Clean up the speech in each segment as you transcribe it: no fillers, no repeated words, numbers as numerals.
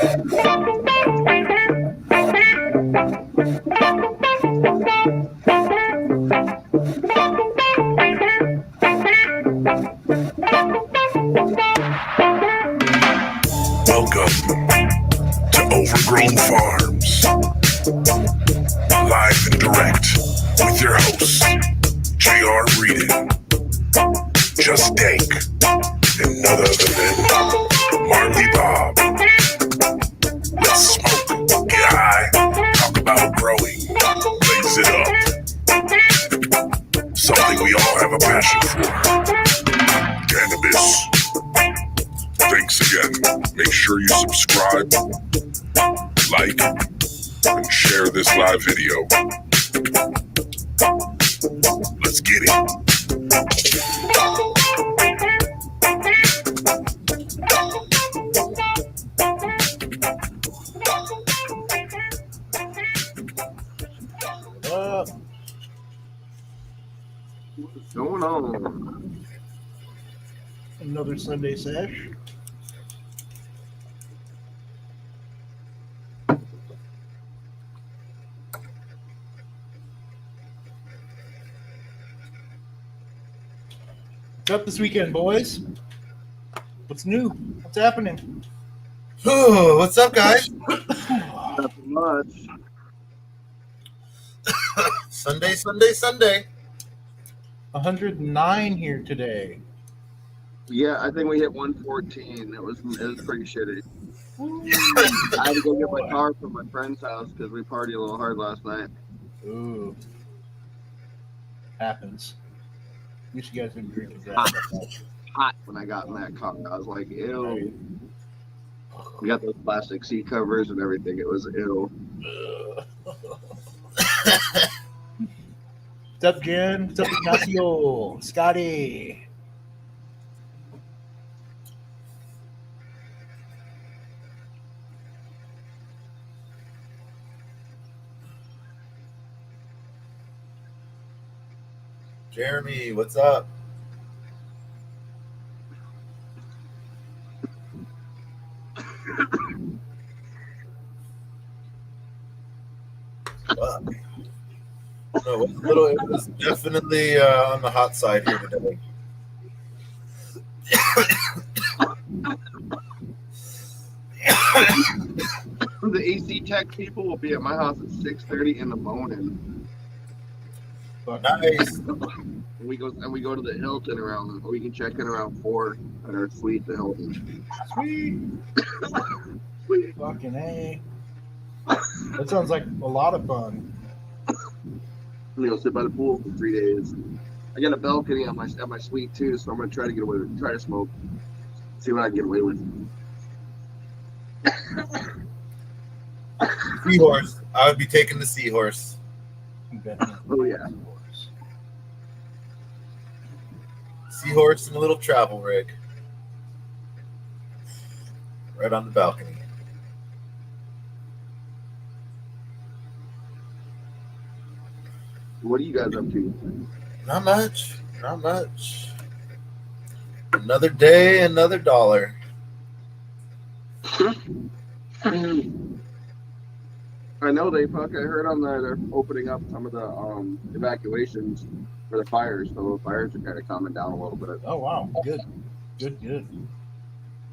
Welcome to Overgrown Farms, live and direct with your hosts, J.R. Breeden, Just Dank, and none other than Marley Bob. Let's smoke, get high, talk about growing, blaze it up. Something we all have a passion for. Cannabis. Thanks again. Make sure you subscribe, like, and share this live video. Let's get it. What's going on? Another Sunday Sesh. What's up this weekend, boys? What's new? What's happening? Oh, what's up, guys? Nothing much. Sunday. 109 here today. Yeah, I think we hit 114. It was pretty shitty. I had to go get my car from my friend's house because we partied a little hard last night. Ooh. Happens. At least you guys didn't drink and drive. Hot when I got in that car. I was like, ew. We got those plastic seat covers and everything. It was ew. What's up, Jen? What's up, Ignacio? Scotty? Jeremy, what's up? No, it was definitely on the hot side here today. The AC tech people will be at my house at 6:30 in the morning. Nice. We go to the Hilton around. We can check in around 4 at our suite, the Hilton. Sweet. Fucking A. That sounds like a lot of fun. We go sit by the pool for 3 days. I got a balcony at my suite too, so I'm gonna try to smoke, see what I can get away with. Seahorse. I would be taking the seahorse. Oh yeah. Seahorse and a little travel rig. Right on the balcony. What are you guys up to? Not much. Another day, another dollar. I know I heard on they're opening up some of the evacuations for the fires, so the fires are kind of calming down a little bit. Oh, wow. Good.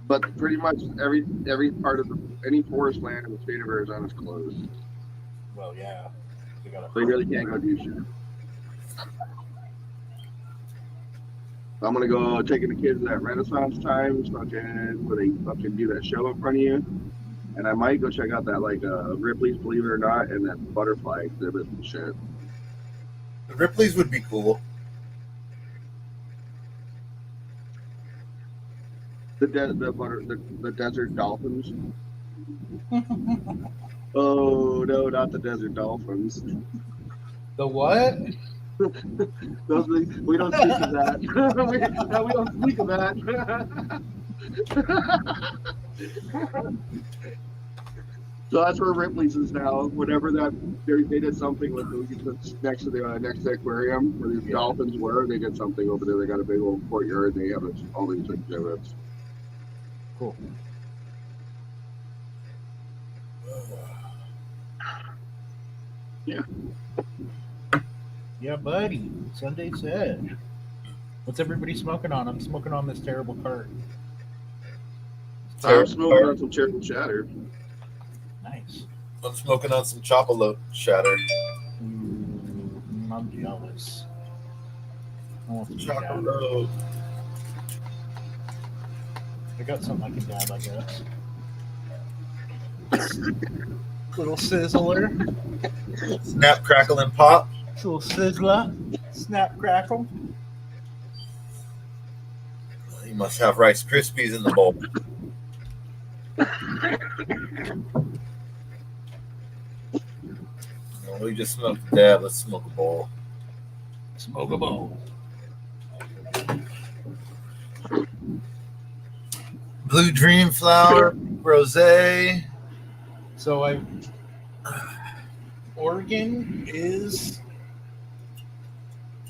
But pretty much every part of any forest land in the state of Arizona is closed. Well, yeah. So you really can't go do shit. I'm gonna go taking the kids at Renaissance Times, where they fucking do that show in front of you, and I might go check out that Ripley's Believe It or Not and that butterfly exhibit and shit. The Ripley's would be cool. The desert dolphins. Oh no, not the desert dolphins. The what? Those we don't speak of that. we don't speak of that. So that's where Ripley's is now. Whatever that they did something with next to the next aquarium where these dolphins were. They did something over there. They got a big old courtyard. They have all these exhibits. Cool. Yeah, buddy. Sunday Sesh. What's everybody smoking on? I'm smoking on this terrible cart. I'm smoking on some triple shatter. Nice. I'm smoking on some Chopalote shatter. Ooh, I'm jealous. I want some dab. Chopalote. I got something I can dab, I guess. Little sizzler. Snap, crackle, and pop. Little sizzler. Snap, crackle. You must have Rice Krispies in the bowl. Well, we just smoked a dab. Let's smoke a bowl. Smoke a bowl. Blue Dream Flower, Rosé. So Oregon is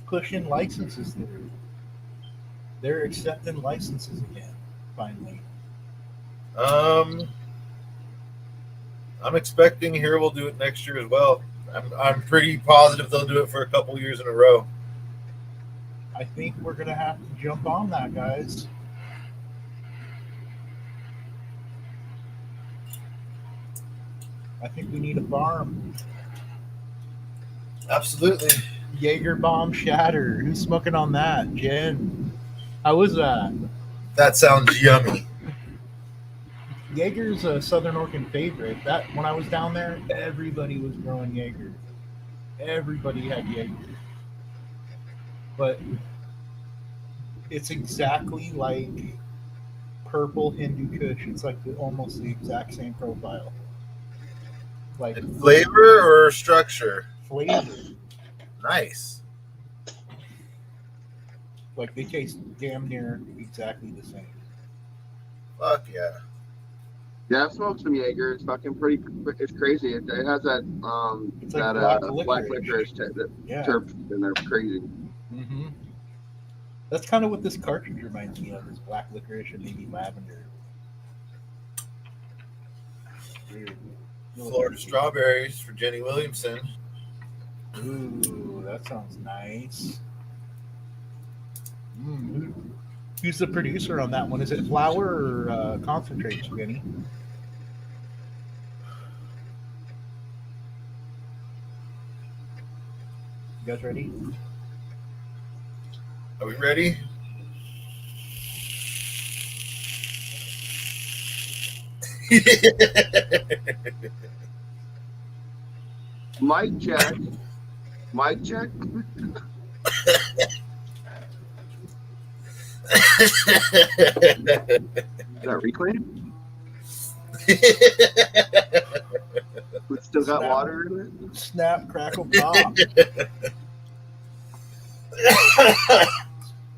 pushing licenses through. They're accepting licenses again, finally. I'm expecting here we'll do it next year as well. I'm pretty positive they'll do it for a couple years in a row. I think we're gonna have to jump on that, guys. I think we need a farm. Absolutely. Jaeger bomb shatter. Who's smoking on that? Jen. How was that? That sounds yummy. Jaeger's a Southern Oregon favorite. That when I was down there, everybody was growing Jaeger. Everybody had Jaeger. But it's exactly like purple Hindu Kush. It's like almost the exact same profile. Like Flavor or structure? flavor. Nice. Like they taste damn near exactly the same. Fuck yeah. Yeah, I've smoked some Jaeger. It's fucking pretty. It's crazy. It has that It's like black licorice Yeah. terp in there. Crazy. Mm-hmm. That's kind of what this cartridge reminds me of, is black licorice and maybe lavender. Weird. Florida strawberries for Jenny Williamson. Ooh, that sounds nice. Who's the producer on that one? Is it flour or concentrates, Jenny? You guys ready? Are we ready? Mic check. Mic check. Is that reclaim? We still got water in it? Snap, crackle, pop.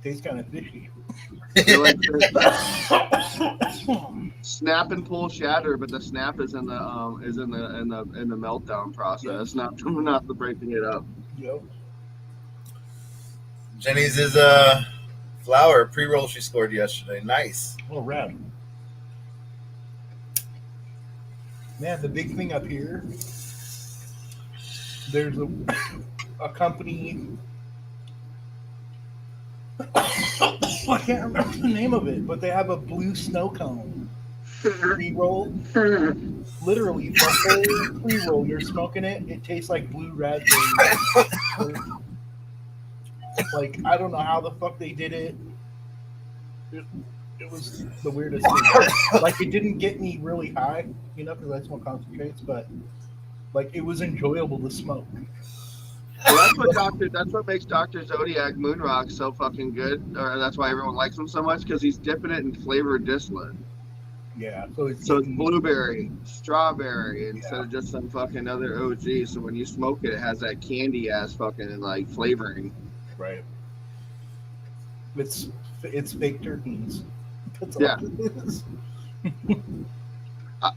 Tastes kind of fishy. They're like snap and pull shatter, but the snap is in the meltdown process, not the breaking it up. Yep. Jenny's is flower pre-roll she scored yesterday. Nice. Oh, rad. Man, the big thing up here, there's a company. I can't remember the name of it, but they have a blue snow cone pre-roll. Literally, the whole pre-roll, you're smoking it, it tastes like blue raspberry. Like, I don't know how the fuck they did it. It was the weirdest thing. Like, it didn't get me really high, because I smoke concentrates, but like, it was enjoyable to smoke. Well, that's what makes Dr. Zodiac Moonrock so fucking good, or that's why everyone likes him so much, because he's dipping it in flavored distillate. Yeah, so it's blueberry, strawberry, instead of just some fucking other OG. So when you smoke it, it has that candy ass fucking like flavoring. right. It's fake terpenes. That's all Yeah. it is.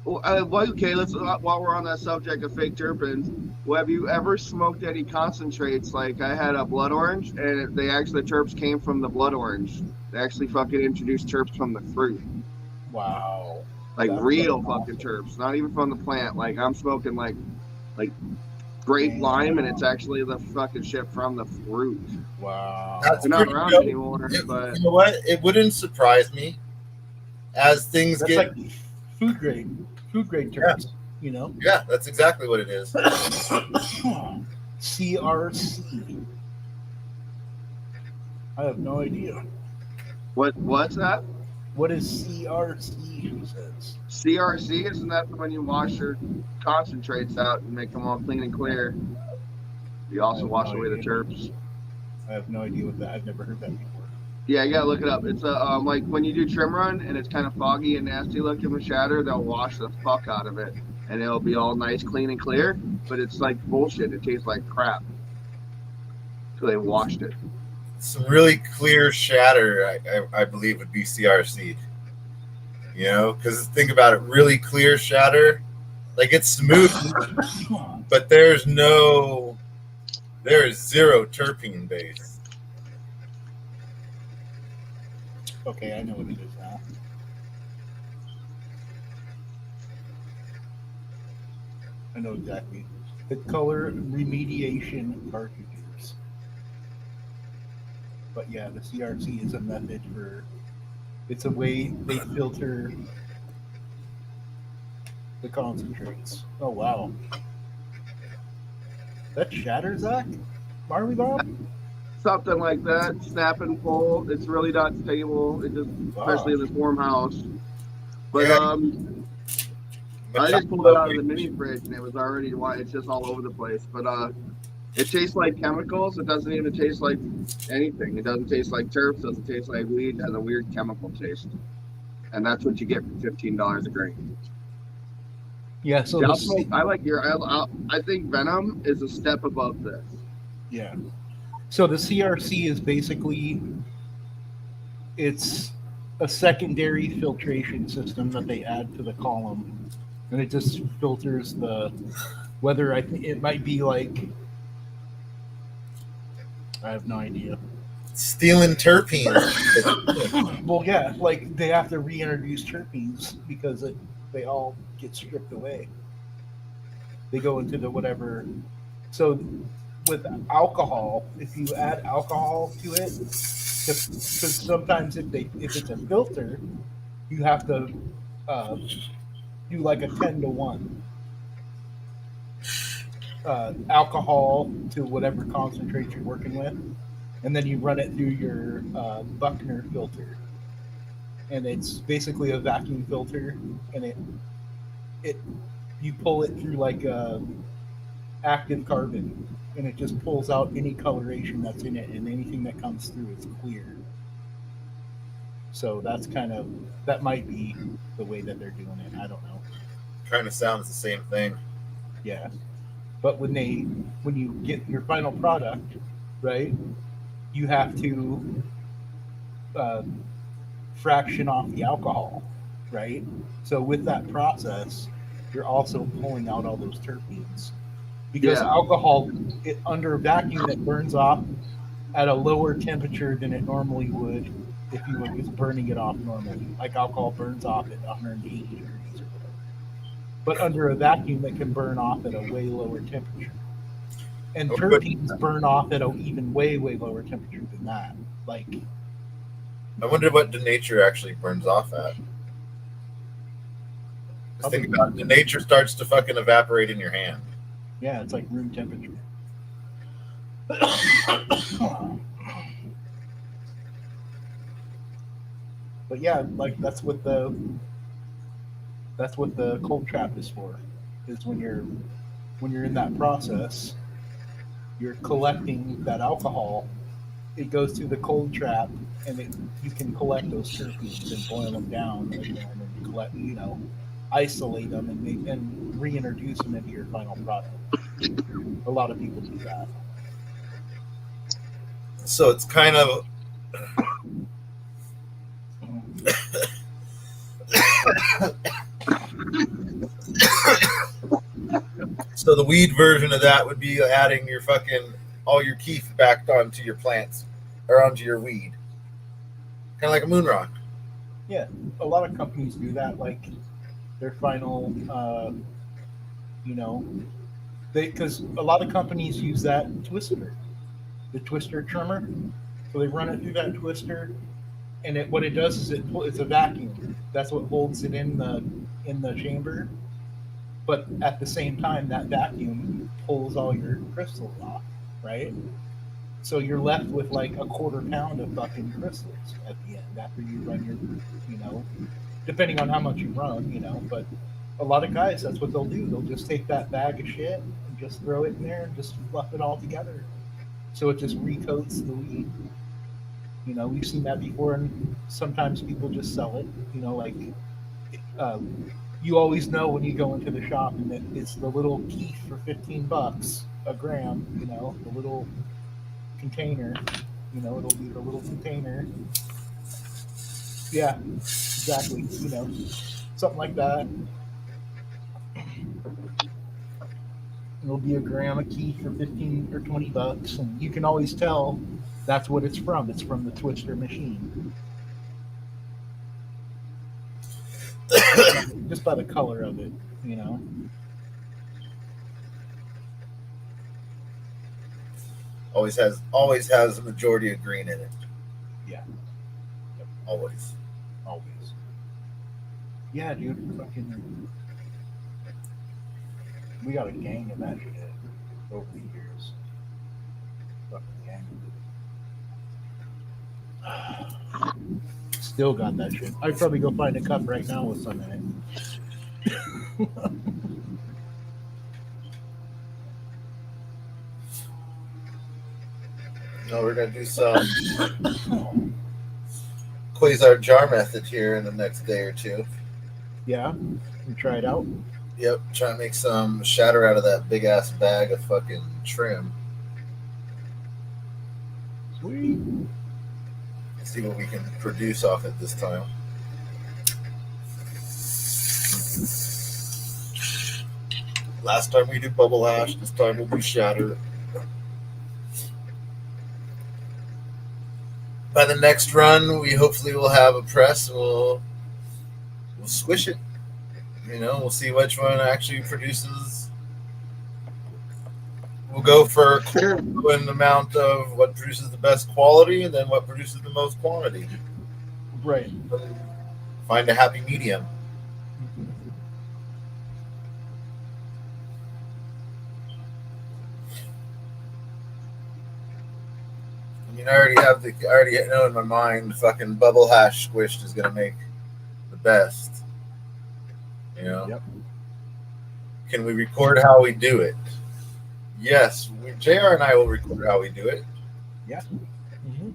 Okay, let's while we're on that subject of fake terpenes, have you ever smoked any concentrates? Like I had a blood orange, and the terps came from the blood orange. They actually fucking introduced terps from the fruit. Wow. like That's real awesome. fucking terps, not even from the plant. Like I'm smoking like grape lime, and it's actually the fucking shit from the fruit. Wow. That's They're not pretty around dope. anymore, but You know what? It wouldn't surprise me as things That's get. like food grade terms, you know? Yeah, that's exactly what it is. CRC. I have no idea. what's that? What is CRC? Who says? CRC, isn't that when you wash your concentrates out and make them all clean and clear? You I also have wash no away the idea. terps. I have no idea what that. I've never heard that before. Yeah, you gotta look it up. It's a like when you do trim run and it's kind of foggy and nasty looking with shatter, they'll wash the fuck out of it and it'll be all nice, clean, and clear. But it's like bullshit. It tastes like crap. So they washed it. Some really clear shatter, I believe, would be CRC. You know, because think about it, really clear shatter, like it's smooth, but there is zero terpene base. Okay, I know what it is now. I know exactly. The color remediation cartridges. But yeah, the CRC is a method for. It's a way they filter the concentrates. Oh wow, that shatters Zach. Marley Bob. Something like that. Snap and pull. It's really not stable. It just, especially Wow. in this warm house. But Yeah, I just pulled it out of the mini fridge and it was already white. It's just all over the place. But it tastes like chemicals. It doesn't even taste like anything. It doesn't taste like terps. Doesn't taste like weed. It has a weird chemical taste, and that's what you get for $15 a grain. Yeah. So See, I'll the smoke. I like your. I think Venom is a step above this. yeah. So the CRC is basically it's a secondary filtration system that they add to the column, and it just filters the whether I think it might be like I have no idea. stealing terpenes. Well, yeah, like they have to reintroduce terpenes because they all get stripped away. They go into the whatever. So with alcohol, if you add alcohol to it, because sometimes if it's a filter, you have to uh, do like a 10 to 1 alcohol to whatever concentrate you're working with, and then you run it through your Buckner filter, and it's basically a vacuum filter, and it you pull it through like active carbon, and it just pulls out any coloration that's in it, and anything that comes through is clear. So that might be the way that they're doing it. I don't know. Kind of sounds the same thing. Yeah, but when you get your final product, right, you have to uh, fraction off the alcohol, right? So with that process, you're also pulling out all those terpenes because Yeah. alcohol under vacuum it burns off at a lower temperature than it normally would if you were just burning it off normally. Like alcohol burns off at 180 degrees or whatever. But under a vacuum, it can burn off at a way lower temperature. And terpenes burn off at an even way lower temperature than that. Like, I wonder what denature actually burns off at. Just think about it. Denature starts to fucking evaporate in your hand. yeah, it's like room temperature. But yeah, like that's what the cold trap is for. Is when you're in that process, you're collecting that alcohol. It goes through the cold trap, and you can collect those terpenes and boil them down again, and collect, isolate them and reintroduce them into your final product. A lot of people do that. So it's kind of so the weed version of that would be adding your fucking all your keef back onto your plants or onto your weed, kind of like a moon rock. Yeah, a lot of companies do that. Like their final, you know, because a lot of companies use that twister, the twister trimmer. So they run it through that twister, and what it does is it's a vacuum. That's what holds it in the chamber. But at the same time, that vacuum pulls all your crystals off, right? So you're left with like a quarter pound of fucking crystals at the end after you run your, depending on how much you run. But a lot of guys, that's what they'll do. They'll just take that bag of shit and just throw it in there and just fluff it all together. So it just recoats the weed. We've seen that before, and sometimes people just sell it. Like you always know when you go into the shop, and it's the little keef for $15 a gram. The little container. It'll be the little container. Yeah, exactly. Something like that. It'll be a gram of keef for 15 or $20, and you can always tell that's what it's from. It's from the twister machine. Just by the color of it. Always has a majority of green in it. Yeah. Yep. Always. Yeah, dude. Fucking. We got a gang of that shit over the years. Fucking gang. Still got that shit. I'd probably go find a cup right now with some in it. No, we're gonna do some quasar jar method here in the next day or two. Yeah, you try it out. Yep, trying to make some shatter out of that big ass bag of fucking trim. Sweet. See what we can produce off it this time. Last time we did bubble hash, this time we'll do shatter. By the next run, we hopefully will have a press. We'll squish it. We'll see which one actually produces. We'll go for an amount of what produces the best quality, and then what produces the most quantity. Right. Find a happy medium. I already know in my mind, fucking bubble hash squished is gonna make the best. Yep. Can we record how we do it? Yes, JR and I will record how we do it. Yeah. Mm-hmm.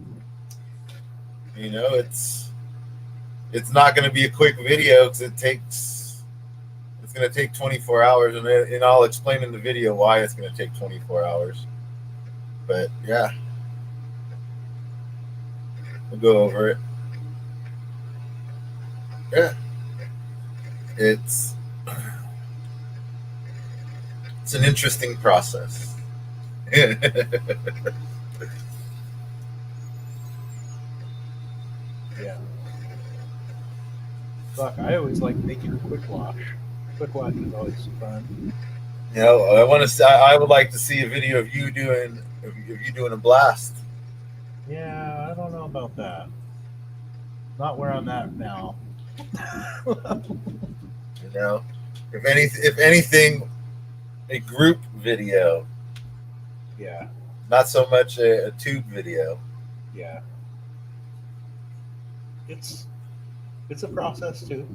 It's not going to be a quick video because it's going to take 24 hours, and I'll explain in the video why it's going to take 24 hours. But yeah, we'll go over it. Yeah, it's an interesting process. Yeah. Fuck, I always like making a quick wash. Quick wash is always fun. I would like to see a video of you doing a blast. Yeah, I don't know about that. Not where I'm at now. If anything, a group video. Yeah. Not so much a tube video. Yeah. It's a process too.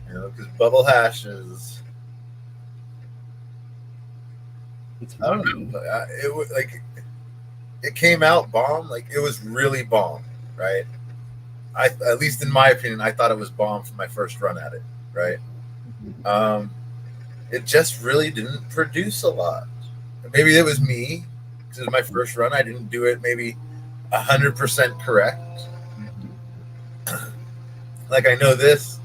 Because bubble hash is. It's I don't know. It was like it came out bomb. Like it was really bomb, right? At least in my opinion, I thought it was bomb for my first run at it, right? Mm-hmm. It just really didn't produce a lot. Maybe it was me because it was my first run. I didn't do it maybe 100% correct. Like I know this.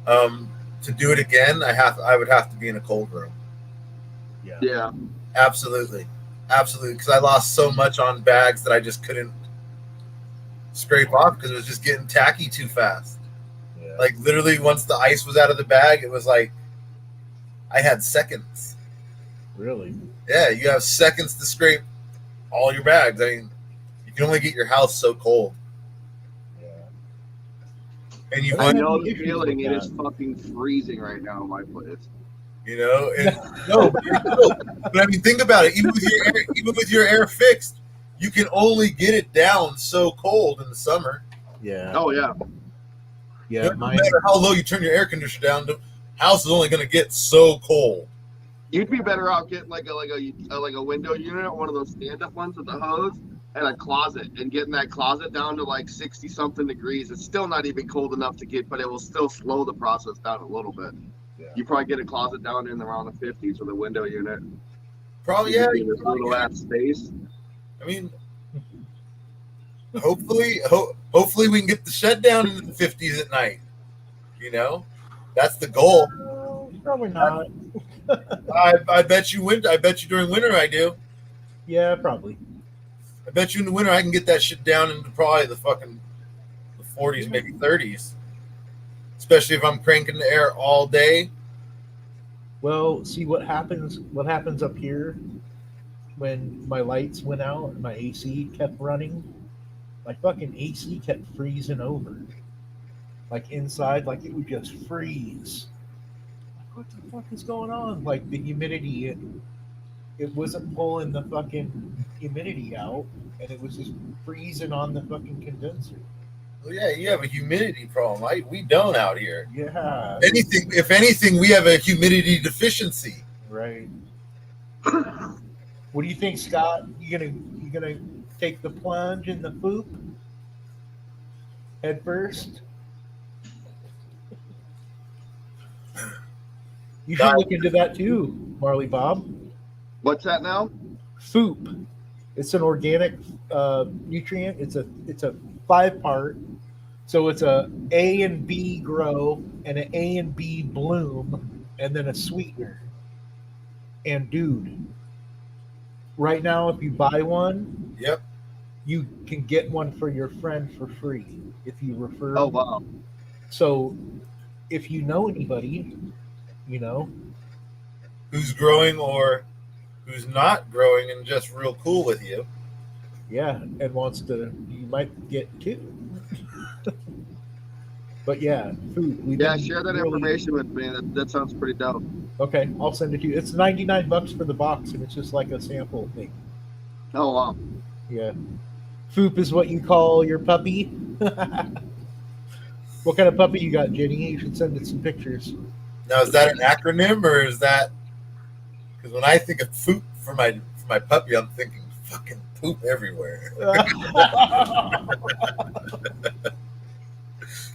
To do it again, I would have to be in a cold room. Yeah. Absolutely, because I lost so much on bags that I just couldn't scrape off because it was just getting tacky too fast. Yeah. Like literally, once the ice was out of the bag, it was like I had seconds. Really? Yeah, you have seconds to scrape all your bags. I mean, you can only get your house so cold, Yeah. and you I I want, know any the issues feeling. with It is that. fucking freezing right now in my place. you know, and no, but I mean, think about it. Even with your air fixed, you can only get it down so cold in the summer. Yeah. Oh yeah. Yeah. No matter how low you turn your air conditioner down, the house is only going to get so cold. You'd be better off getting like a window unit, one of those stand-up ones with the hose, and a closet, and getting that closet down to like 60 something degrees. It's still not even cold enough to get, but it will still slow the process down a little bit. Yeah. You probably get a closet down in around the 50s with a window unit. Probably, You yeah. just need this little ass space. I mean, hopefully we can get the shutdown into the 50s at night. You know, that's the goal. Probably not. I bet you I bet you during winter I do. Yeah, probably. I bet you in the winter I can get that shit down into probably the 40s, maybe 30s. Especially if I'm cranking the air all day. Well, see what happens. What happens up here when my lights went out and my AC kept running? My fucking AC kept freezing over. Like inside, like it would just freeze. Like, what the fuck is going on? Like the humidity, it wasn't pulling the fucking humidity out, and it was just freezing on the fucking condenser. Well, yeah, you have a humidity problem. We don't out here. Yeah. If anything, we have a humidity deficiency. Right. What do you think, Scott? You gonna take the plunge in the poop head first? You should look into that too, Marley Bob. What's that now? Foop. It's an organic nutrient. It's a 5-part. So it's a and B grow and an A and B bloom and then a sweetener. And dude, right now if you buy one, Yep. you can get one for your friend for free if you refer. Oh wow. So if you know anybody, Who's growing or who's not growing and just real cool with you. yeah, and wants to, you might get two. But yeah, food. Share that information with me. That sounds pretty dope. Okay, I'll send it to you. It's $99 for the box, and it's just like a sample thing. Oh wow. Yeah. Foop is what you call your puppy. What kind of puppy you got, Jenny? You should send it some pictures. Now, is that an acronym or is that because when I think of poop for my puppy, I'm thinking fucking poop everywhere.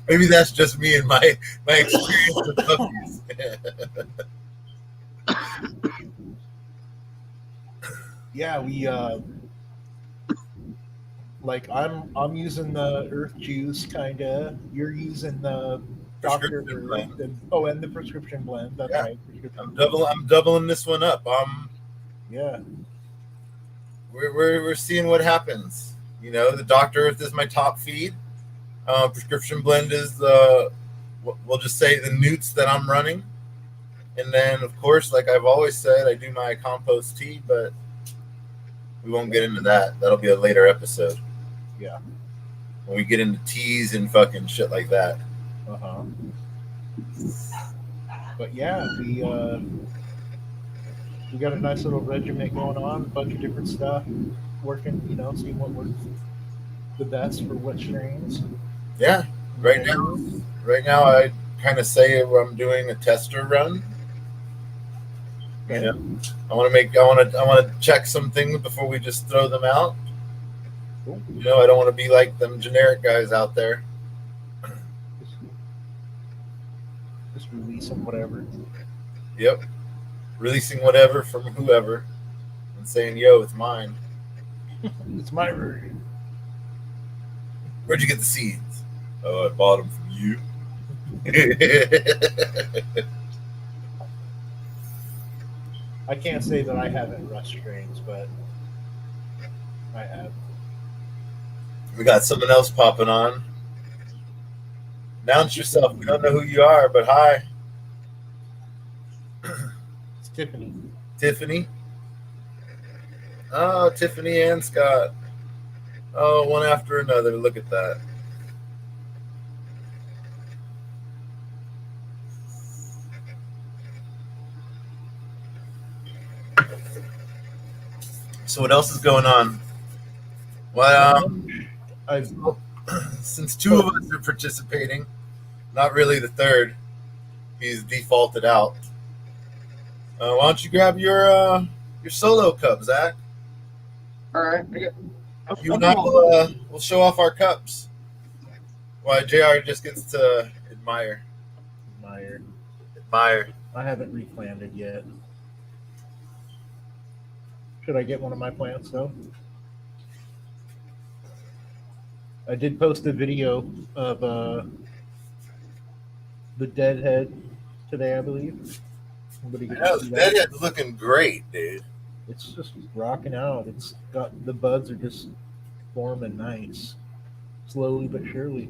Maybe that's just me and my experience with puppies. Yeah, we like I'm using the Earth Juice kinda. You're using the Dr. Prescription Earth blend. and the prescription blend. That's Yeah. right. Prescription I'm blend. doubling this one up. Yeah. We're seeing what happens. You know, the Dr. Earth is my top feed. Prescription blend is we'll just say the newts that I'm running. And then, of course, like I've always said, I do my compost tea, but we won't get into that. That'll be a later episode. Yeah. When we get into teas and fucking shit like that. Uh-huh. But yeah, we got a nice little regiment going on, a bunch of different stuff, working, seeing what works the best for what strains. Yeah. Right now I kind of say I'm doing a tester run. You know, I want to check some things before we just throw them out. Cool. I don't want to be like them generic guys out there. Just release them, whatever. Yep. Releasing whatever from whoever and saying, yo, it's mine. It's my version. Where'd you get the seeds? Oh, I bought them from you. I can't say that I haven't rushed strains, but I have. We got someone else popping on. Announce yourself. We don't know who you are, but hi. It's Tiffany. Tiffany. Oh, Tiffany and Scott. Oh, one after another. Look at that. So what else is going on? Well, I've since two of us are participating, not really the third. He's defaulted out. Why don't you grab your solo cup, Zach? All right. You and I will show off our cups. While JR just gets to admire. Admire. I haven't replanted yet. Should I get one of my plants though? I did post a video of the deadhead today, I believe. Somebody could Yeah, see the that. deadhead's looking great, dude. It's just rocking out. It's got the buds are just forming nice, slowly but surely.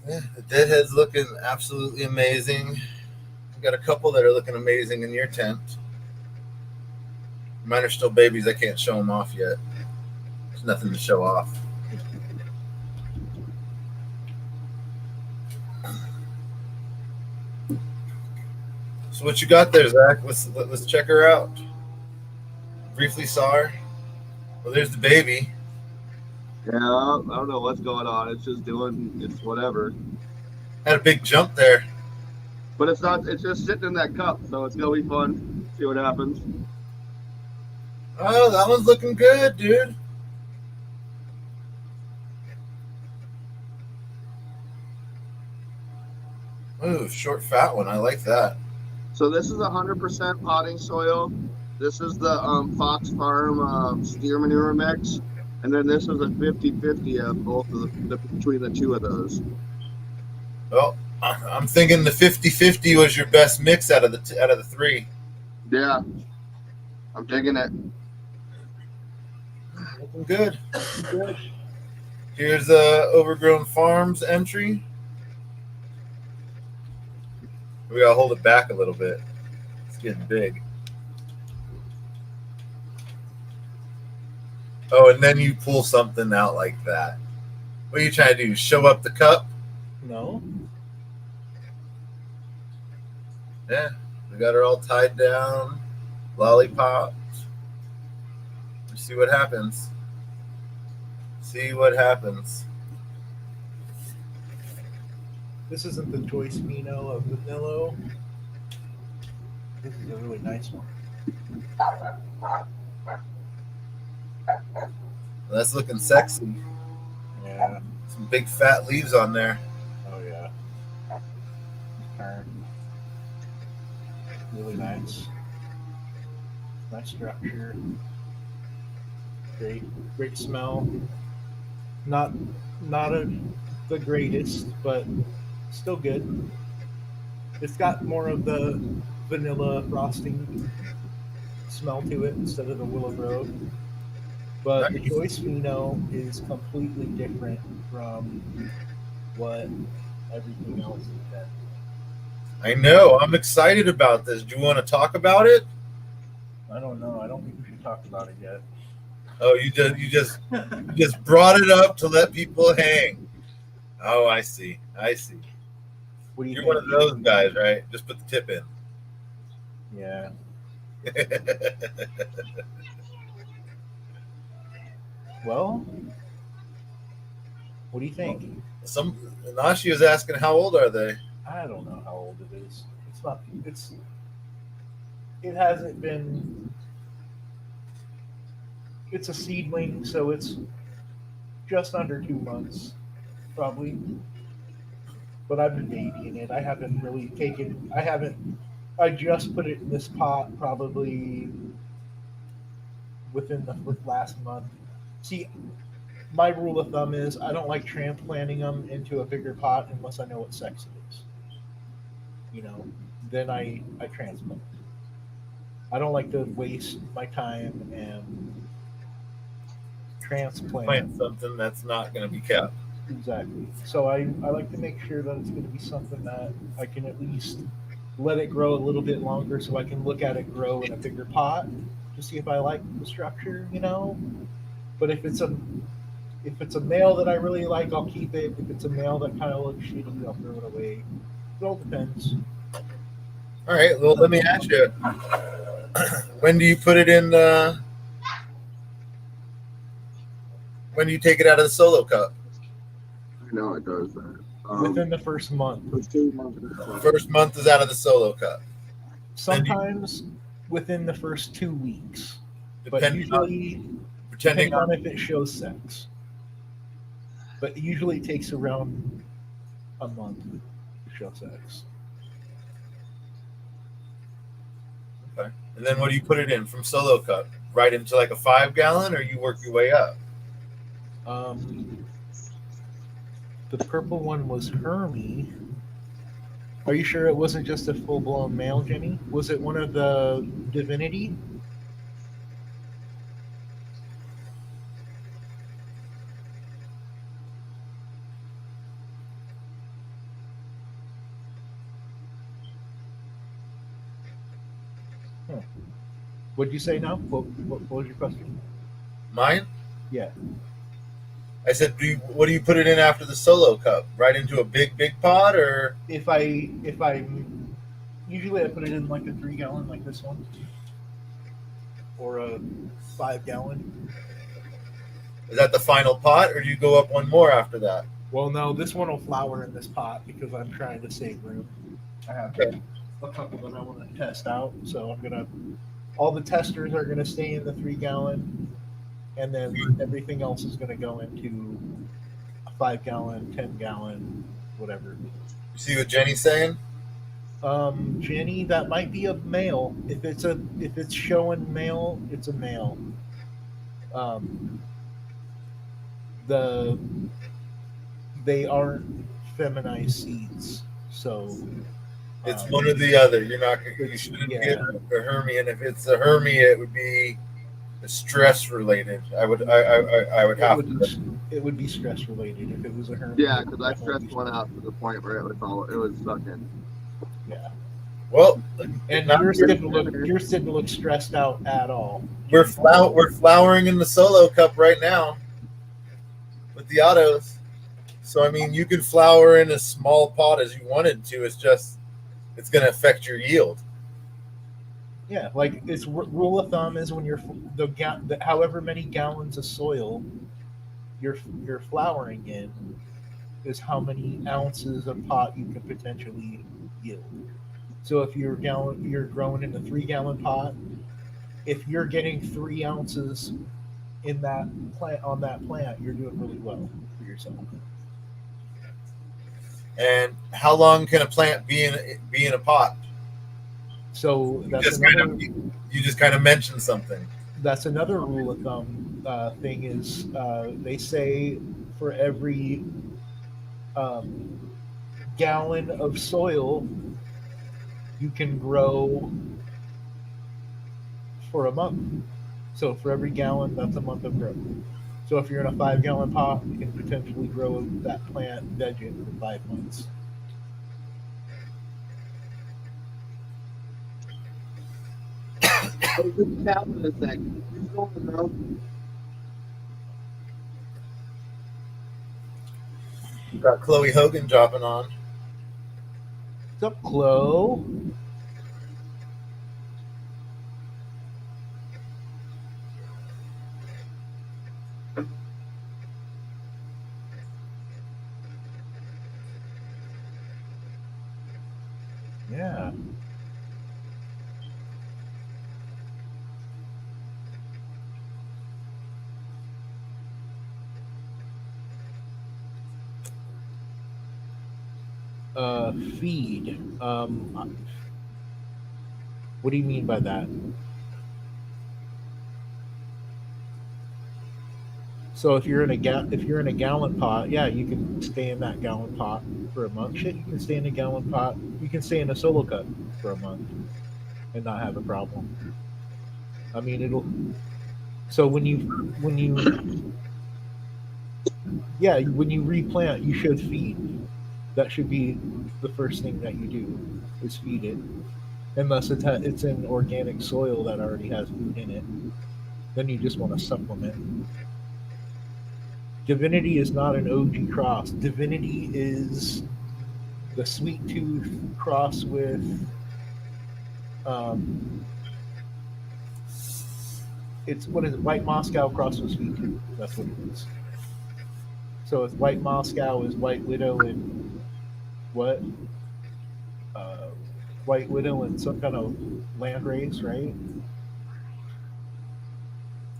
Yeah, the deadhead's looking absolutely amazing. We got a couple that are looking amazing in your tent. Mine are still babies. I can't show them off yet. There's nothing to show off. So what you got there, Zach? Let's check her out. Briefly saw her. Well, there's the baby. Yeah, I don't know what's going on. It's just it's whatever. Had a big jump there. But it's not. It's just sitting in that cup, so it's gonna be fun. See what happens. Oh, that one's looking good, dude. Ooh, short, fat one. I like that. So this is 100% potting soil. This is the Fox Farm steer manure mix, and then this is a 50-50 of both of between the two of those. Well, I'm thinking the 50-50 was your best mix out of the three. Yeah, I'm digging it. Looking good. Good. Here's Overgrown Farms entry. We gotta hold it back a little bit. It's getting big. Oh, and then you pull something out like that. What are you trying to do? Show up the cup? No. Yeah. We got her all tied down. Lollipop. Let's see what happens. See what happens. This isn't the choice Mino of vanilla. This is a really nice one. That's looking sexy. Yeah. Some big fat leaves on there. Oh yeah. Really nice. Nice structure. Great smell. Not the greatest, but still good. It's got more of the vanilla frosting smell to it instead of the Willow Grove. But the choice Fino is completely different from what everything else has been. I know. I'm excited about this. Do you want to talk about it? I don't know. I don't think we should talk about it yet. Oh, you just brought it up to let people hang. Oh, I see. What do you You're think? one of those guys, right? Just put the tip in. Yeah. Well, what do you think? Nashi was asking how old are they? I don't know how old it is. It's not. It hasn't been. It's a seedling, so it's just under 2 months, probably. But I've been babying it. I haven't really taken. I just put it in this pot probably within the last month. See, my rule of thumb is I don't like transplanting them into a bigger pot unless I know what sex it is. You know, then I transplant. I don't like to waste my time and transplant. Plant something that's not going to be kept. Exactly. So I like to make sure that it's going to be something that I can at least let it grow a little bit longer so I can look at it grow in a bigger pot to see if I like the structure, you know. But if it's a male that I really like, I'll keep it. If it's a male that kind of looks shitty, I'll throw it away. It all depends. All right. Well, let me ask you. When do you put it in? When do you take it out of the solo cup? I know it does that. Within the first month. First 2 months of the summer. First month is out of the solo cup. Sometimes within the first 2 weeks, but Depending on, usually depending depending on on. if it shows sex. But usually it takes around a month to show sex. Okay. And then what do you put it in from solo cup? Right into like a 5 gallon, or you work your way up? The purple one was Hermie. Are you sure it wasn't just a full blown male, Jenny? Was it one of the Divinity? Huh. What'd you say now? What was your question? Mine? Yeah. I said, what do you put it in after the solo cup? Right into a big pot, or If I usually I put it in like a 3 gallon like this one. Or a 5 gallon. is that the final pot, or do you go up one more after that? Well, no, this one will flower in this pot because I'm trying to save room. I have Okay. a couple that I want to test out, so all the testers are gonna stay in the 3 gallon, and then everything else is gonna go into a 5 gallon, 10 gallon, whatever. You see what Jenny's saying? Jenny, that might be a male. If it's showing male, it's a male. Um, they aren't feminized seeds, so It's one or the other. You shouldn't yeah. get a Hermie, and if it's a Hermie, it would be stress related. I would have to. It would be stress related if it was a hermit. Yeah, because I stressed one out to the point where it was sucking. Yeah. Well, And not yours here. didn't look stressed out at all. We're flowering in the solo cup right now with the autos. So I mean, you can flower in a small pot as you wanted to. It's just it's going to affect your yield. Yeah, like it's rule of thumb is when you're however many gallons of soil you're flowering in is how many ounces of pot you can potentially yield. So if you're growing in a 3 gallon pot, if you're getting 3 ounces in that plant, you're doing really well for yourself. And how long can a plant be in a pot? So You just kind of mentioned something. that's another rule of thumb thing is they say for every gallon of soil you can grow for a month. So for every gallon, that's a month of growth. So if you're in a 5 gallon pot, you can potentially grow that plant veget for 5 months. Got Chloe Hogan dropping on. What's up, Chloe? Yeah. Feed. What do you mean by that? So if you're in a gallon pot, yeah, you can stay in that gallon pot for a month. Shit, you can stay in a gallon pot. You can stay in a solo cut for a month and not have a problem. I mean, it'll. So when you replant, you should feed. That should be the first thing that you do is feed it, unless it's in organic soil that already has food in it. Then you just want to supplement. Divinity is not an OG cross. Divinity is the sweet tooth cross with um, it's what is it? White Moscow cross with sweet tooth. That's what it is. So it's White Moscow is White Widow and what? Uh, White Widow and some kind of land race, right?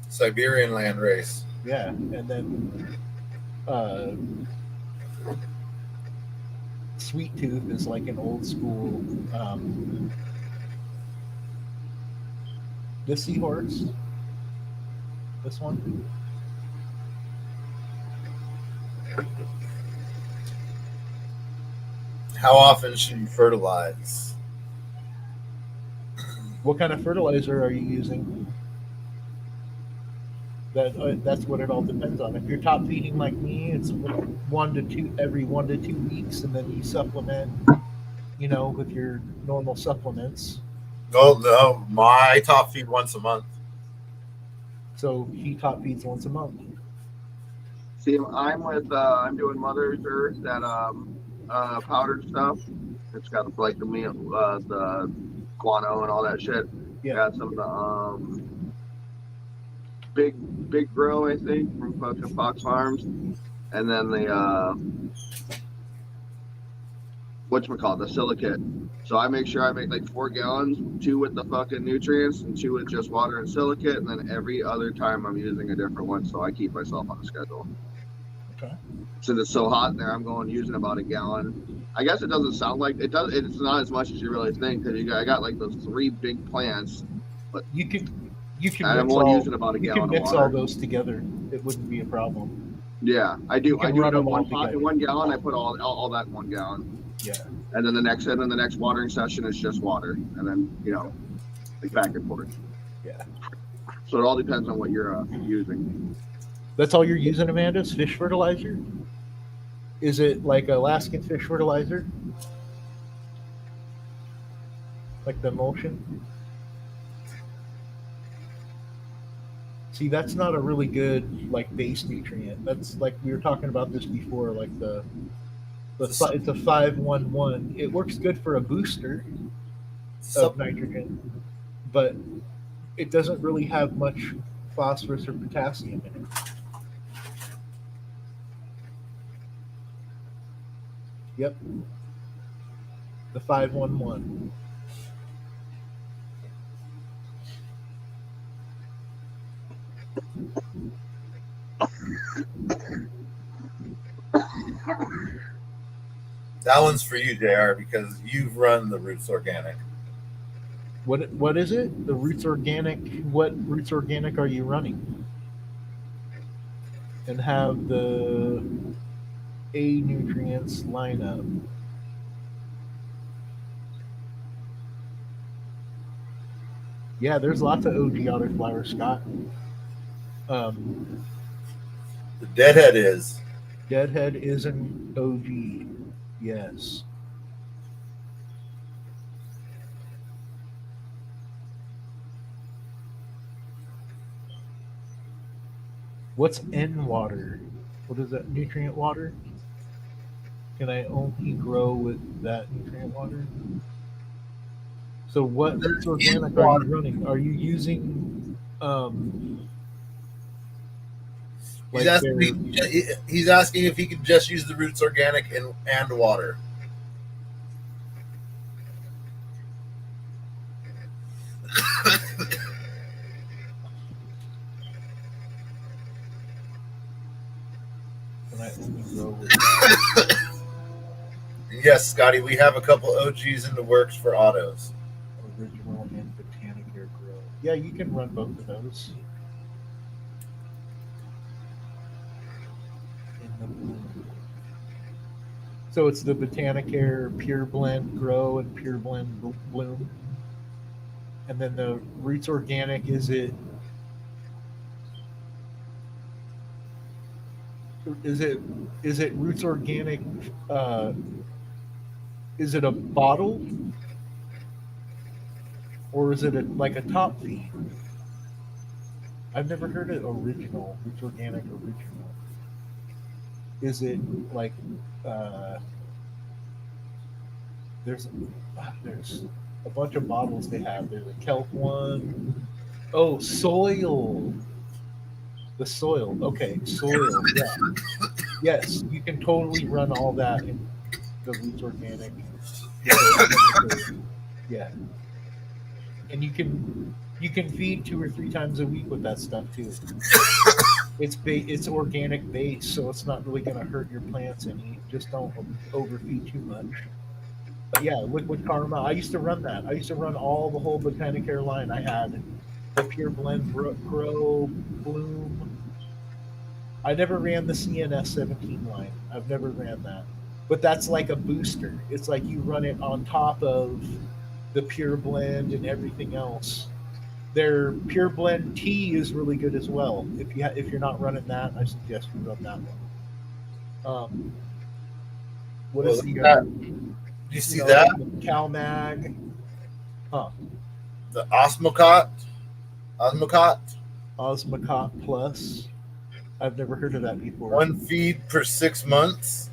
Siberian land race. Yeah, and then uh, Sweet Tooth is like an old school. This seahorse, this one. How often should you fertilize? What kind of fertilizer are you using? That's what it all depends on. If you're top feeding like me, it's 1 to 2 every 1 to 2 weeks, and then you supplement, with your normal supplements. No, my top feed once a month. So he top feeds once a month. See, I'm doing Mother's Earth, that powdered stuff. It's got like the meal, the guano and all that shit. Yeah. Got some of the big grow, I think, from fucking Fox Farms, and then the whatchamacallit, the silicate. So I make sure I make like 4 gallons, 2 with the fucking nutrients and 2 with just water and silicate, and then every other time I'm using a different one, so I keep myself on the schedule. Okay. Since it's so hot in there, I'm using about a gallon. I guess it doesn't sound like it does. It's not as much as you really think, because I got like those 3 big plants. But you can I'm only using about a gallon of water. You can mix all those together. It wouldn't be a problem. Yeah, I do. I do it in one pot, in 1 gallon. I put all that in 1 gallon. Yeah. And then the next watering session is just water, and then like back and forth. Yeah. So it all depends on what you're using. That's all you're using, Amanda's fish fertilizer? Is it like Alaskan fish fertilizer? Like the emulsion? See, that's not a really good like base nutrient. That's like we were talking about this before, like it's a 5-1-1. It works good for a booster of nitrogen, but it doesn't really have much phosphorus or potassium in it. Yep. The 5-1-1. That one's for you, JR, because you've run the Roots Organic. What is it? The Roots Organic. What Roots Organic are you running? And have the A nutrients line up. Yeah, there's lots of OG autoflower, Scott. The Deadhead is. Deadhead is an OG. Yes. What's N water? What is that? Nutrient water? Can I only grow with that nutrient water? So what Roots Organic are you running? Are you using He's asking if he could just use the Roots Organic and water. Can I only grow with that? Yes, Scotty, we have a couple OGs in the works for autos. Original and Botanicare grow. Yeah, you can run both of those. of bloom. So it's the Botanicare Pure Blend Grow and Pure Blend Bloom. And then the Roots Organic, is it Roots Organic, is it a bottle or is it like a top feed? I've never heard of original, Roots Organic original. Is it like there's a bunch of bottles they have. There's a kelp one. Oh, soil. The soil. Okay, soil. Yeah. Yes, you can totally run all that in the Roots Organic. Yeah. And you can feed 2 or 3 times a week with that stuff too. It's organic base, so it's not really going to hurt your plants any. Just don't overfeed too much. But yeah, Liquid Karma. I used to run that. I used to run the whole Botanicare line. I had the Pure Blend Grow, Bloom. I never ran the CNS 17 line. I've never ran that. But that's like a booster. It's like you run it on top of the Pure Blend and everything else. Their Pure Blend tea is really good as well. If you're not running that, I suggest you run that one. What is the do you see that? CalMag? Huh. The Osmocot Plus. I've never heard of that before. 1 feed per 6 months.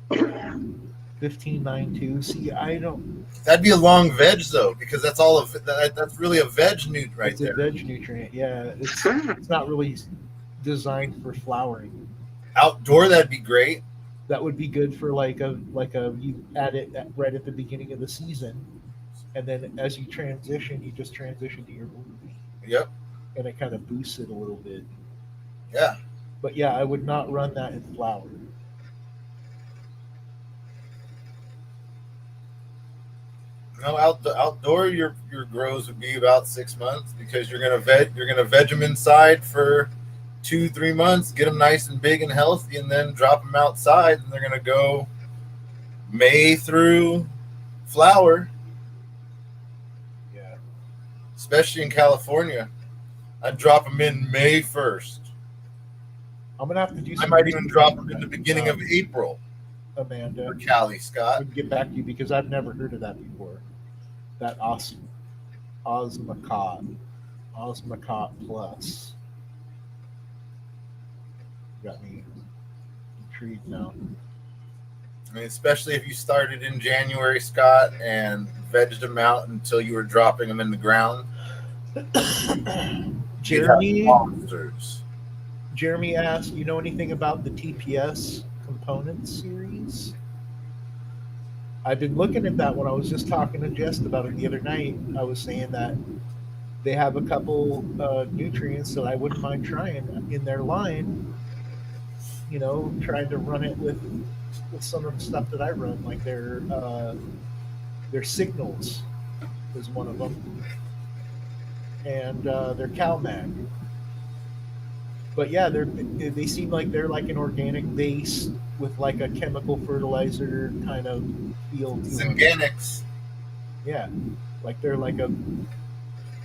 1592. See, I don't. That'd be a long veg though, because that's all of that's really a veg nutrient right there. It's a veg nutrient. Yeah, it's not really designed for flowering. Outdoor, that'd be great. That would be good for like a you add it right at the beginning of the season, and then as you transition, you just transition to your bloom. Yep. And it kind of boosts it a little bit. Yeah. But yeah, I would not run that in flower. No, outdoor your grows would be about 6 months, because you're gonna veg them inside for 2-3 months, get them nice and big and healthy, and then drop them outside, and they're gonna go May through flower. Yeah. Especially in California, I'd drop them in May 1st. I'm gonna have to do. I might even drop them in the beginning of April. Amanda, or Cali, Scott. I'd get back to you because I've never heard of that before. That Osmocot Plus. Got me intrigued now. I mean, especially if you started in January, Scott, and vegged them out until you were dropping them in the ground. Jeremy asked, you know anything about the TPS components series? I've been looking at that when I was just talking to Jess about it the other night. I was saying that they have a couple nutrients that I wouldn't mind trying in their line. You know, trying to run it with some of the stuff that I run, like their signals is one of them, and their CalMag. But yeah, they seem like they're like an organic base with like a chemical fertilizer kind of feel to them. Organics. Yeah, like they're like a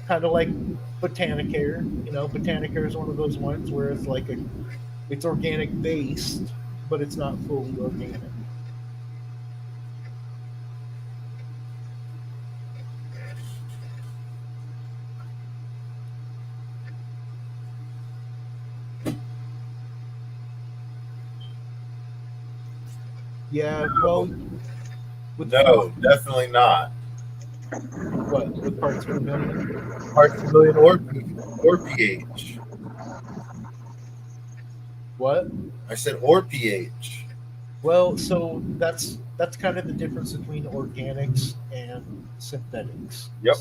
kind of like Botanicare. You know, Botanicare is one of those ones where it's like it's organic based, but it's not fully organic. Yeah, well, no, definitely not. What, with parts per million? Parts per million or pH. What? I said or pH. Well, so that's kind of the difference between organics and synthetics. Yep.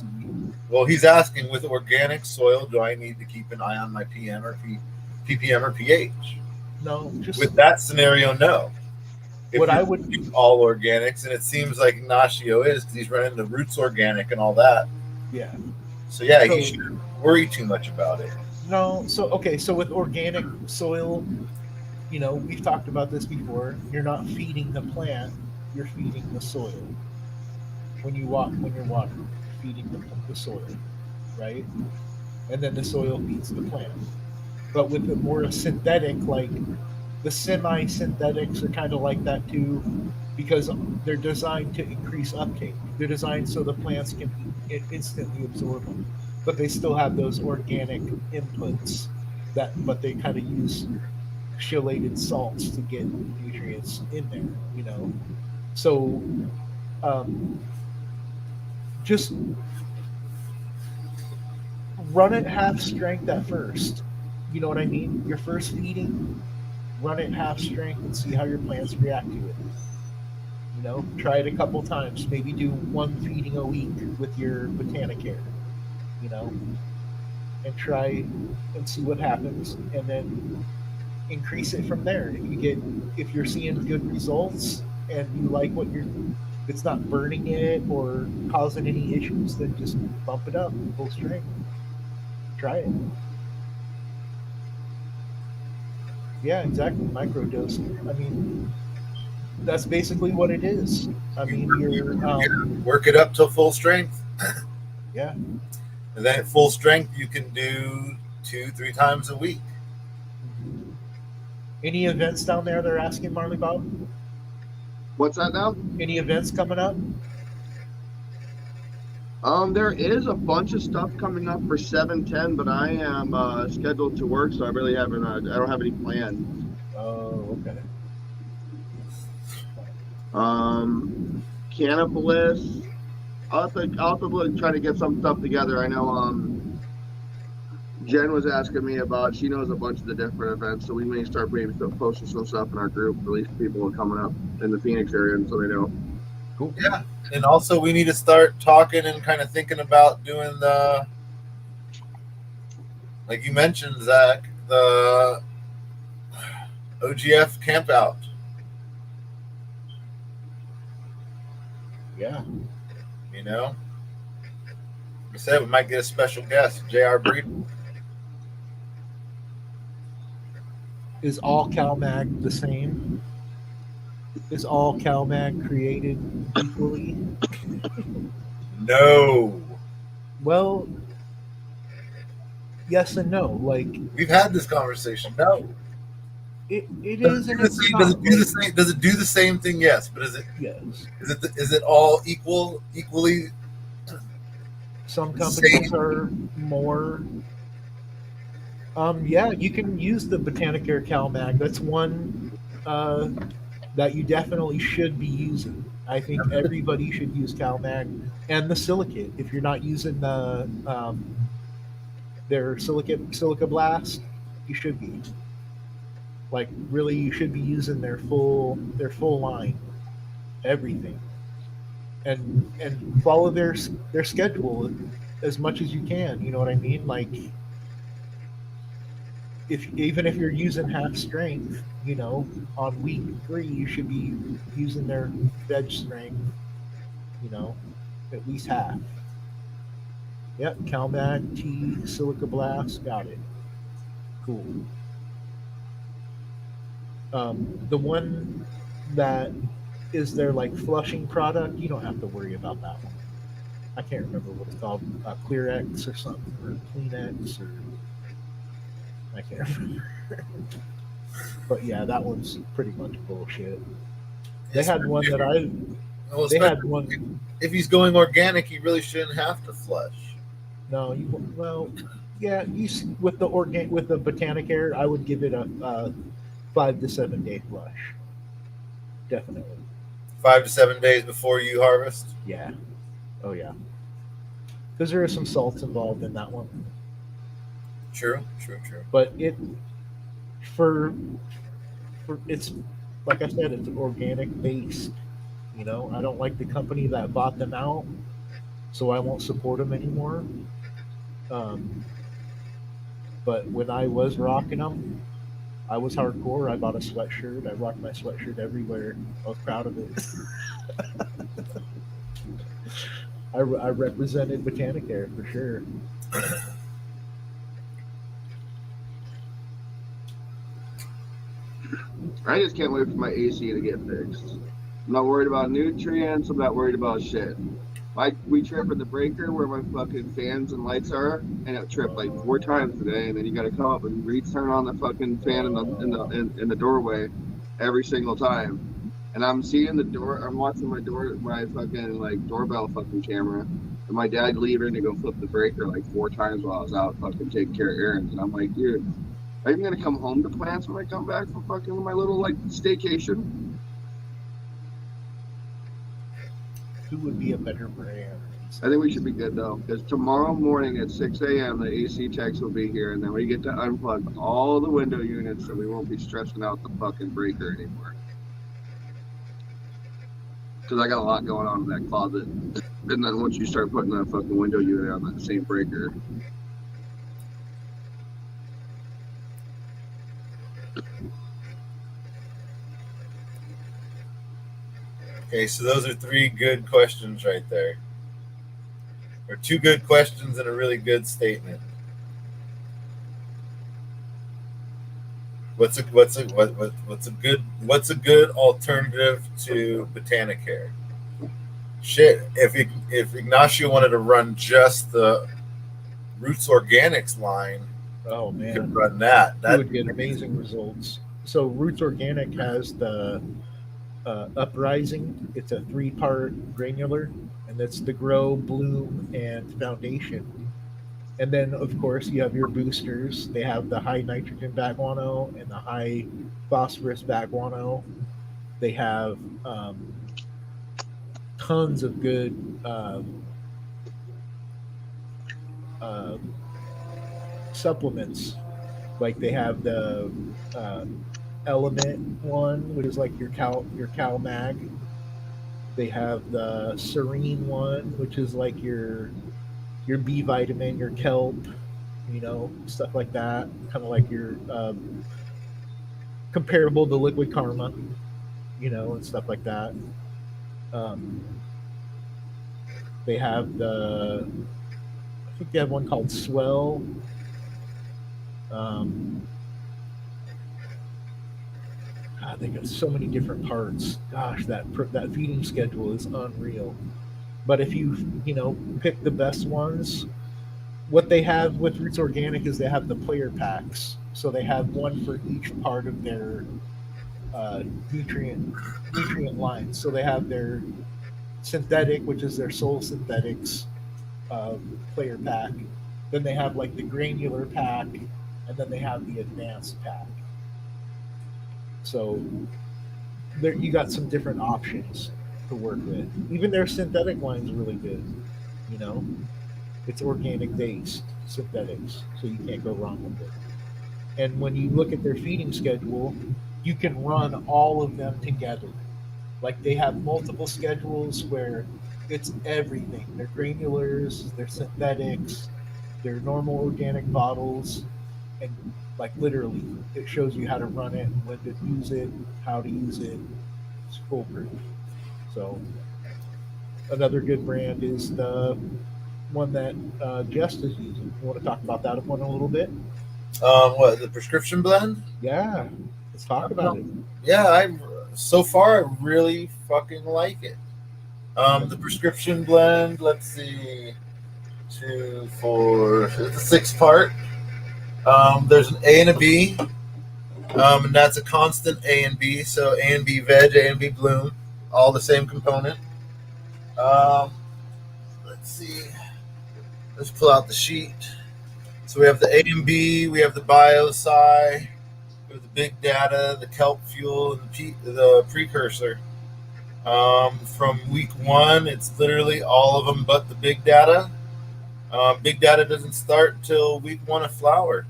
Well, he's asking, with organic soil, do I need to keep an eye on my PM or ppm or pH? No, just with that scenario, no. If what I would do all organics, and it seems like Ignacio is, because he's running the Roots Organic and all that. Yeah. So yeah, he shouldn't worry too much about it. No, so okay, so with organic soil, we've talked about this before. You're not feeding the plant; you're feeding the soil. When you're watering, you're feeding the soil, right? And then the soil feeds the plant. But with the more synthetic, like the semi-synthetics are kind of like that too, because they're designed to increase uptake. They're designed so the plants can instantly absorb them, but they still have those organic inputs but they kind of use chelated salts to get nutrients in there. So um, just run it half strength at first. You know what I mean? Your first feeding, run it half strength and see how your plants react to it. Try it a couple times. Maybe do one feeding a week with your Botanicare, you know, and try and see what happens, and then increase it from there. If you're seeing good results and you like it's not burning it or causing any issues, then just bump it up full strength. Try it. Yeah, exactly. Microdosing. I mean, that's basically what it is. I mean, You work it up to full strength. yeah. And then at full strength, you can do 2-3 times a week. Mhm. Any events down there they're asking, Marley Bob? What's that now? Any events coming up? There is a bunch of stuff coming up for 710, but I am scheduled to work, so I really haven't. I don't have any plans. Oh, okay. Cannabis. I'll have to look, try to get some stuff together. I know Jen was asking me about. She knows a bunch of the different events, so we may start maybe posting some stuff in our group. At least people are coming up in the Phoenix area, and so they know. Cool. Yeah. And also, we need to start talking and kind of thinking about doing like you mentioned, Zach, the OGF camp out. Yeah. Like I said, we might get a special guest, JR Breed. Is all CalMag the same? Is all CalMag created equally? No. Well, yes and no. Like We've had this conversation. No. it Does is it and do the it's same? not. Does it do the same? Does it do the same thing? Yes, but Yes. is it all equally? Some companies Same. are more. Yeah, you can use the Botanicare CalMag. That's one that you definitely should be using. I think everybody should use CalMag and the silicate. If you're not using their silica blast, you should be. Like really, you should be using their full line, everything, and follow their schedule as much as you can. You know what I mean? Like if you're using half strength, on week 3 you should be using their veg strength, you know, at least half. Yep, CalMag, T, Silica Blast, got it. Cool. The one that is their like flushing product, you don't have to worry about that one. I can't remember what it's called, ClearX or something, or CleanX, or I can't remember. But yeah, that one's pretty much bullshit. They had one that I. Well, They had especially one. if he's going organic, he really shouldn't have to flush. No, well, yeah. With with the Botanicare, I would give it a 5 to 7 day flush. Definitely. 5 to 7 days before you harvest. Yeah. Oh yeah. Because there are some salts involved in that one. True. But for it's like I said, it's organic based. I don't like the company that bought them out, so I won't support them anymore. Um, but when I was rocking them, I was hardcore. I bought a sweatshirt. I rocked my sweatshirt everywhere. I was proud of it. I represented Botanicare for sure. I just can't wait for my AC to get fixed. I'm not worried about nutrients. I'm not worried about shit. We tripped at the breaker where my fucking fans and lights are, and it tripped like 4 times today. And then you got to come up and turn on the fucking fan in the doorway every single time. And I'm seeing the door. I'm watching my fucking like doorbell fucking camera, and my dad leaving to go flip the breaker like 4 times while I was out fucking taking care of errands. And I'm like, dude, are you gonna come home to plants when I come back from fucking my little like staycation? Who would be a better brand? I think we should be good though, because tomorrow morning at 6 a.m. the AC techs will be here, and then we get to unplug all the window units, so we won't be stressing out the fucking breaker anymore. Because I got a lot going on in that closet, and then once you start putting that fucking window unit on that same breaker. Okay, so those are 3 good questions right there. Or 2 good questions and a really good statement. What's a good alternative to Botanicare? Shit, if Ignacio wanted to run just the Roots Organics line, Oh you man, could run that. you That would get amazing results. So Roots Organic has the Uprising. It's a 3-part granular, and that's the grow, bloom, and foundation. And then, of course, you have your boosters. They have the high nitrogen baguano and the high phosphorus baguano. They have tons of good uh, supplements. Like they have the uh, Element one, which is like your Cal Mag. They have the Serene one, which is like your B vitamin, your kelp, stuff like that. Kind of like your comparable to liquid karma, and stuff like that. Um, they have I think they have one called Swell. Um, God, they got so many different parts. Gosh, that feeding schedule is unreal. But if you pick the best ones, what they have with Roots Organic is they have the player packs. So they have one for each part of their uh, nutrient line. So they have their synthetic, which is their Soul Synthetics uh, player pack. Then they have like the granular pack, and then they have the advanced pack. So there you got some different options to work with. Even their synthetic line is really good. You know, it's organic based synthetics, so you can't go wrong with it. And when you look at their feeding schedule, you can run all of them together. Like they have multiple schedules where it's everything. Their granulars, their synthetics, their normal organic bottles, and like literally, it shows you how to run it, when to use it, how to use it. It's foolproof. So another good brand is the one that Jess is using. You want to talk about that one a little bit? What, the prescription blend? Yeah, let's talk about it. Yeah, so far I really fucking like it. The prescription blend, let's see, it's a 6-part. There's an A and a B, and that's a constant A and B. So A and B veg, A and B bloom, all the same component. Let's see. Let's pull out the sheet. So we have the A and B, we have the biosci, we have the big data, the kelp fuel, and the precursor. From week 1, it's literally all of them but the big data. Big data doesn't start till week 1 of flower.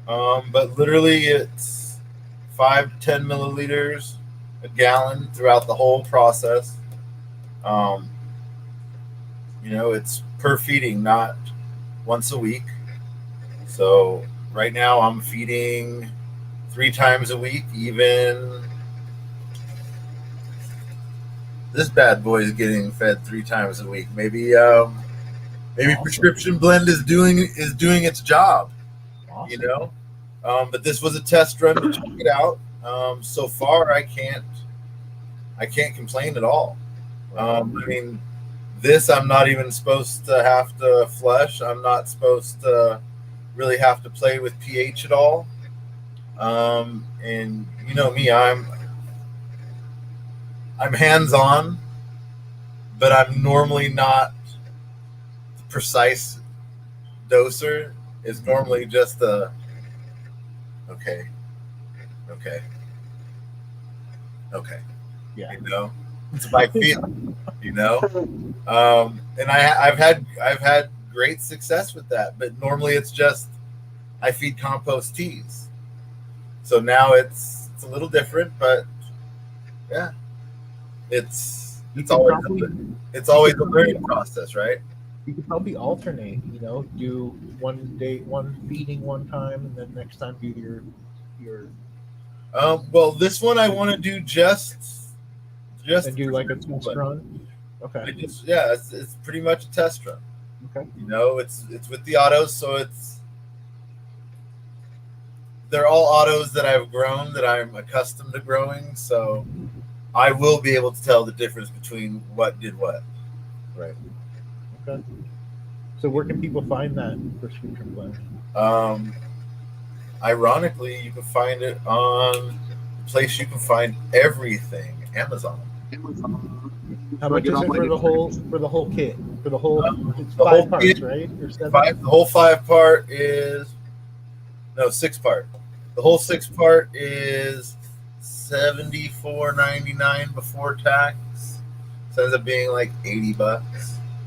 But literally it's 5 to 10 milliliters a gallon throughout the whole process. It's per feeding, not once a week. So right now I'm feeding 3 times a week. Even this bad boy is getting fed 3 times a week. Maybe awesome. Prescription blend is doing its job. Awesome. But this was a test run to check it out. So far, I can't complain at all. I mean, this I'm not even supposed to have to flush. I'm not supposed to really have to play with pH at all. And you know me, I'm hands on, but I'm normally not the precise doser. It's normally just a okay, okay, okay. Yeah. You know, it's my feel. You know, and I've had great success with that. But normally it's just I feed compost teas. So now it's a little different, but yeah, it's always a learning process, right? You could probably alternate, do one day, one feeding one time, and then next time do your Well, this one I want to do just and do like a test run. Okay. It's pretty much a test run. Okay. You know, it's with the autos, so they're all autos that I've grown, that I'm accustomed to growing, so I will be able to tell the difference between what did what. Right. Okay. So where can people find that prescription blend? Ironically, you can find it on the place you can find everything, Amazon. How much is it for the whole kit? For the whole, it's the 5 whole parts, kit, right? Or 7? The whole 5-part is 6-part. The whole 6-part is $74.99 before tax. So it ends up being like $80.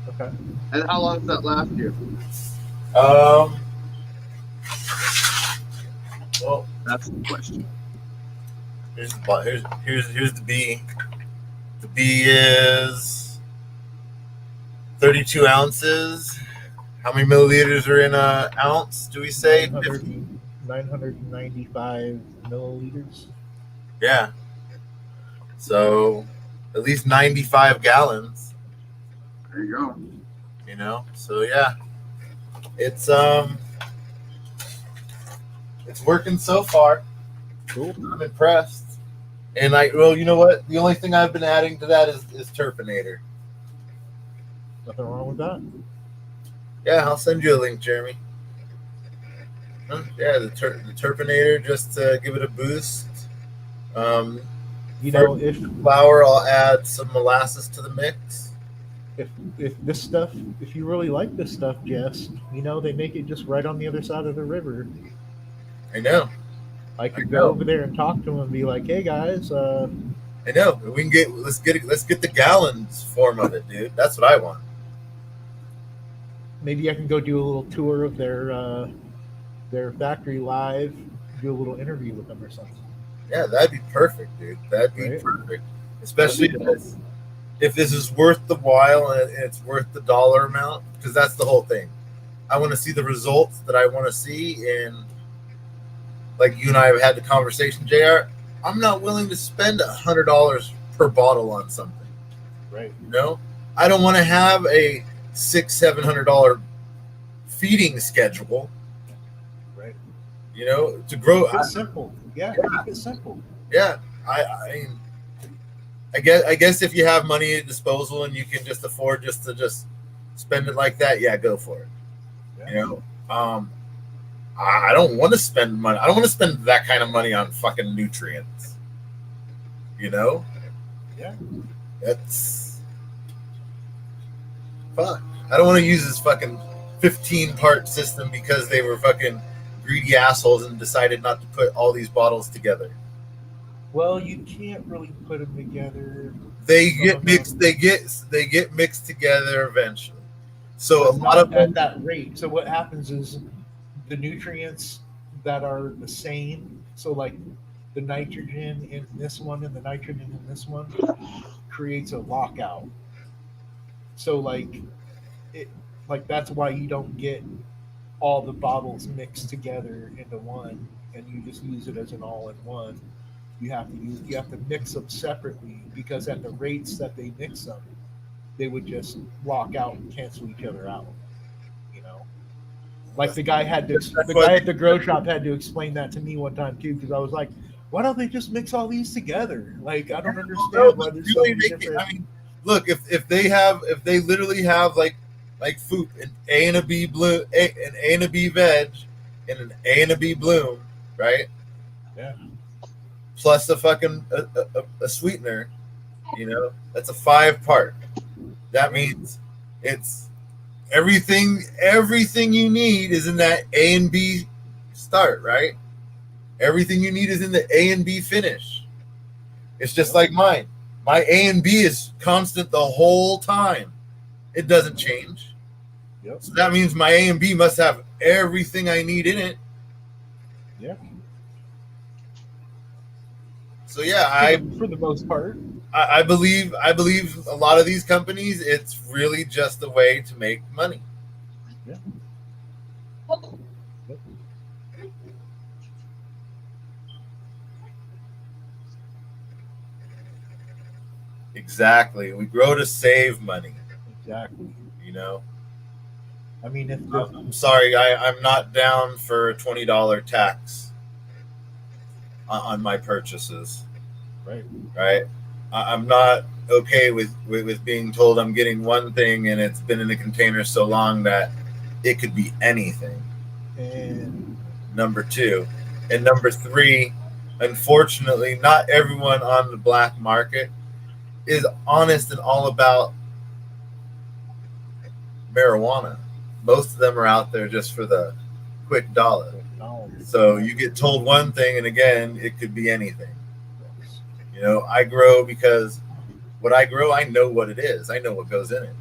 Okay. And how long does that last you? Well, that's the question. Here's the B. The B is 32 ounces. How many milliliters are in an ounce? Do we say 995 milliliters? Yeah. So at least 95 gallons. There you go. You know. So yeah, it's working so far. Cool. I'm impressed. And you know what? The only thing I've been adding to that is Turpinator. Nothing wrong with that. Yeah, I'll send you a link, Jeremy. Yeah, the Turpinator, just to give it a boost. If flour, I'll add some molasses to the mix. If this stuff, if you really like this stuff, Jess, they make it just right on the other side of the river. I know. I could go over there and talk to them and be like, "Hey guys, I know. Let's get the gallons form of it, dude. That's what I want. Maybe I can go do a little tour of their factory live, do a little interview with them or something." Yeah, that'd be perfect, dude. That'd be perfect. Especially if this is worth the while and it's worth the dollar amount, because that's the whole thing. I want to see the results that I want to see, and like you and I have had the conversation, JR, I'm not willing to spend $100 per bottle on something. Right. I don't want to have a $600-700 feeding schedule. Right. To grow. It's simple. Yeah. It's simple. Yeah. I guess if you have money at disposal and you can just afford to spend it like that, yeah, go for it. Yeah. I don't want to spend money. I don't want to spend that kind of money on fucking nutrients. Yeah. That's fuck. I don't want to use this fucking 15-part system because they were fucking greedy assholes and decided not to put all these bottles together. Well, you can't really put them together. They get mixed. They get mixed together eventually. So a lot of at that rate. So what happens is the nutrients that are the same. So like the nitrogen in this one and the nitrogen in this one creates a lockout. So that's why you don't get all the bottles mixed together into one, and you just use it as an all-in-one. You have to mix them separately, because at the rates that they mix them, they would just lock out and cancel each other out. Like the guy at the grow shop had to explain that to me one time too, because I was like, why don't they just mix all these together? Like, I don't No, understand why there's so really many make it, different. I mean, look, if they literally have like food, an A and a B blue, an A and a B veg, and an A and a B bloom, right? Yeah. Plus a fucking a sweetener, that's a 5-part. That means it's everything you need is in that A and B start, right? Everything you need is in the A and B finish. It's just like mine. My A and B is constant the whole time. It doesn't change. Yep. So that means my A and B must have everything I need in it. Yeah. So yeah, For the most part. I believe a lot of these companies, it's really just a way to make money. Yeah. Yep. Exactly. We grow to save money. Exactly. I mean, if I'm sorry, I'm not down for a $20 tax on my purchases. Right. I'm not okay with being told I'm getting one thing and it's been in a container so long that it could be anything. And Number 2. And number 3, unfortunately, not everyone on the black market is honest and all about marijuana. Most of them are out there just for the quick dollar. So you get told one thing, and again, it could be anything. I grow because what I grow, I know what it is. I know what goes in it.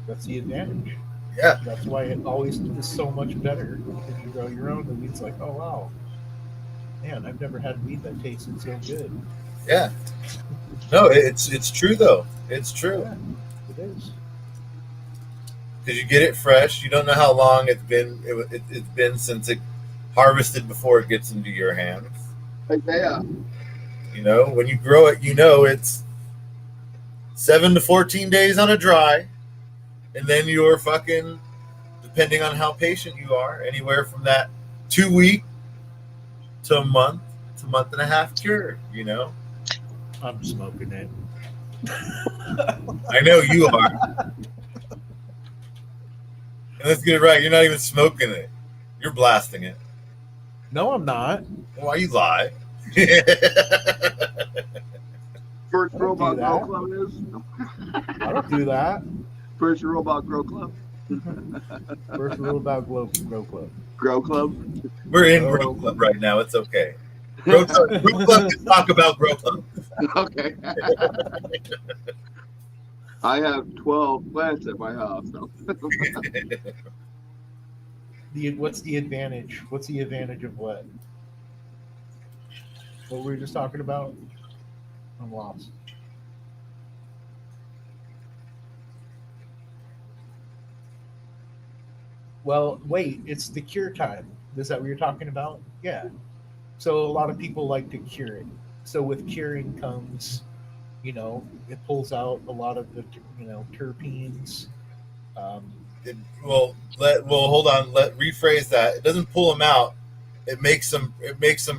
that's the advantage. Yeah. That's why it always is so much better if you grow your own. The weed's like, oh wow, man, I've never had weed that tasted so good. Yeah. No, it's true though. It's true. Yeah, it is. Because you get it fresh. You don't know how long it's been. It's been since it harvested before it gets into your hands. Yeah. When you grow it, it's 7 to 14 days on a dry, and then you're fucking, depending on how patient you are, anywhere from that 2 week to a month and a half cured. I'm smoking it. I know you are. And let's get it right. You're not even smoking it. You're blasting it. No, I'm not. Why you lie? First I don't robot do grow that. club is. I don't do that. First robot grow club. First rule about grow club. Grow club. We're in Grow Club right now. It's okay. Grow Club can talk about Grow Club. Okay. I have 12 plants at my house. So. What's the advantage? What's the advantage of what? What were we just talking about? I'm lost. Well, wait, it's the cure time. Is that what you're talking about? Yeah. So a lot of people like to cure it. So with curing comes, it pulls out a lot of the, terpenes. Hold on. Rephrase that. It doesn't pull them out. It makes them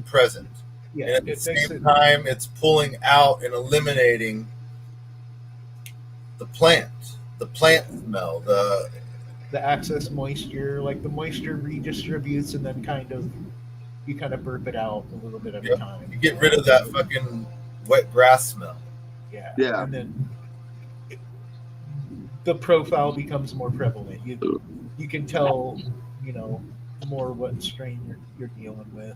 present. Yeah. And at the same time, it's pulling out and eliminating the plant smell, the excess moisture, like the moisture redistributes, and then you kind of burp it out a little bit at a time. You get rid of that fucking wet grass smell. Yeah. Yeah. And then the profile becomes more prevalent. You can tell, more what strain you're dealing with.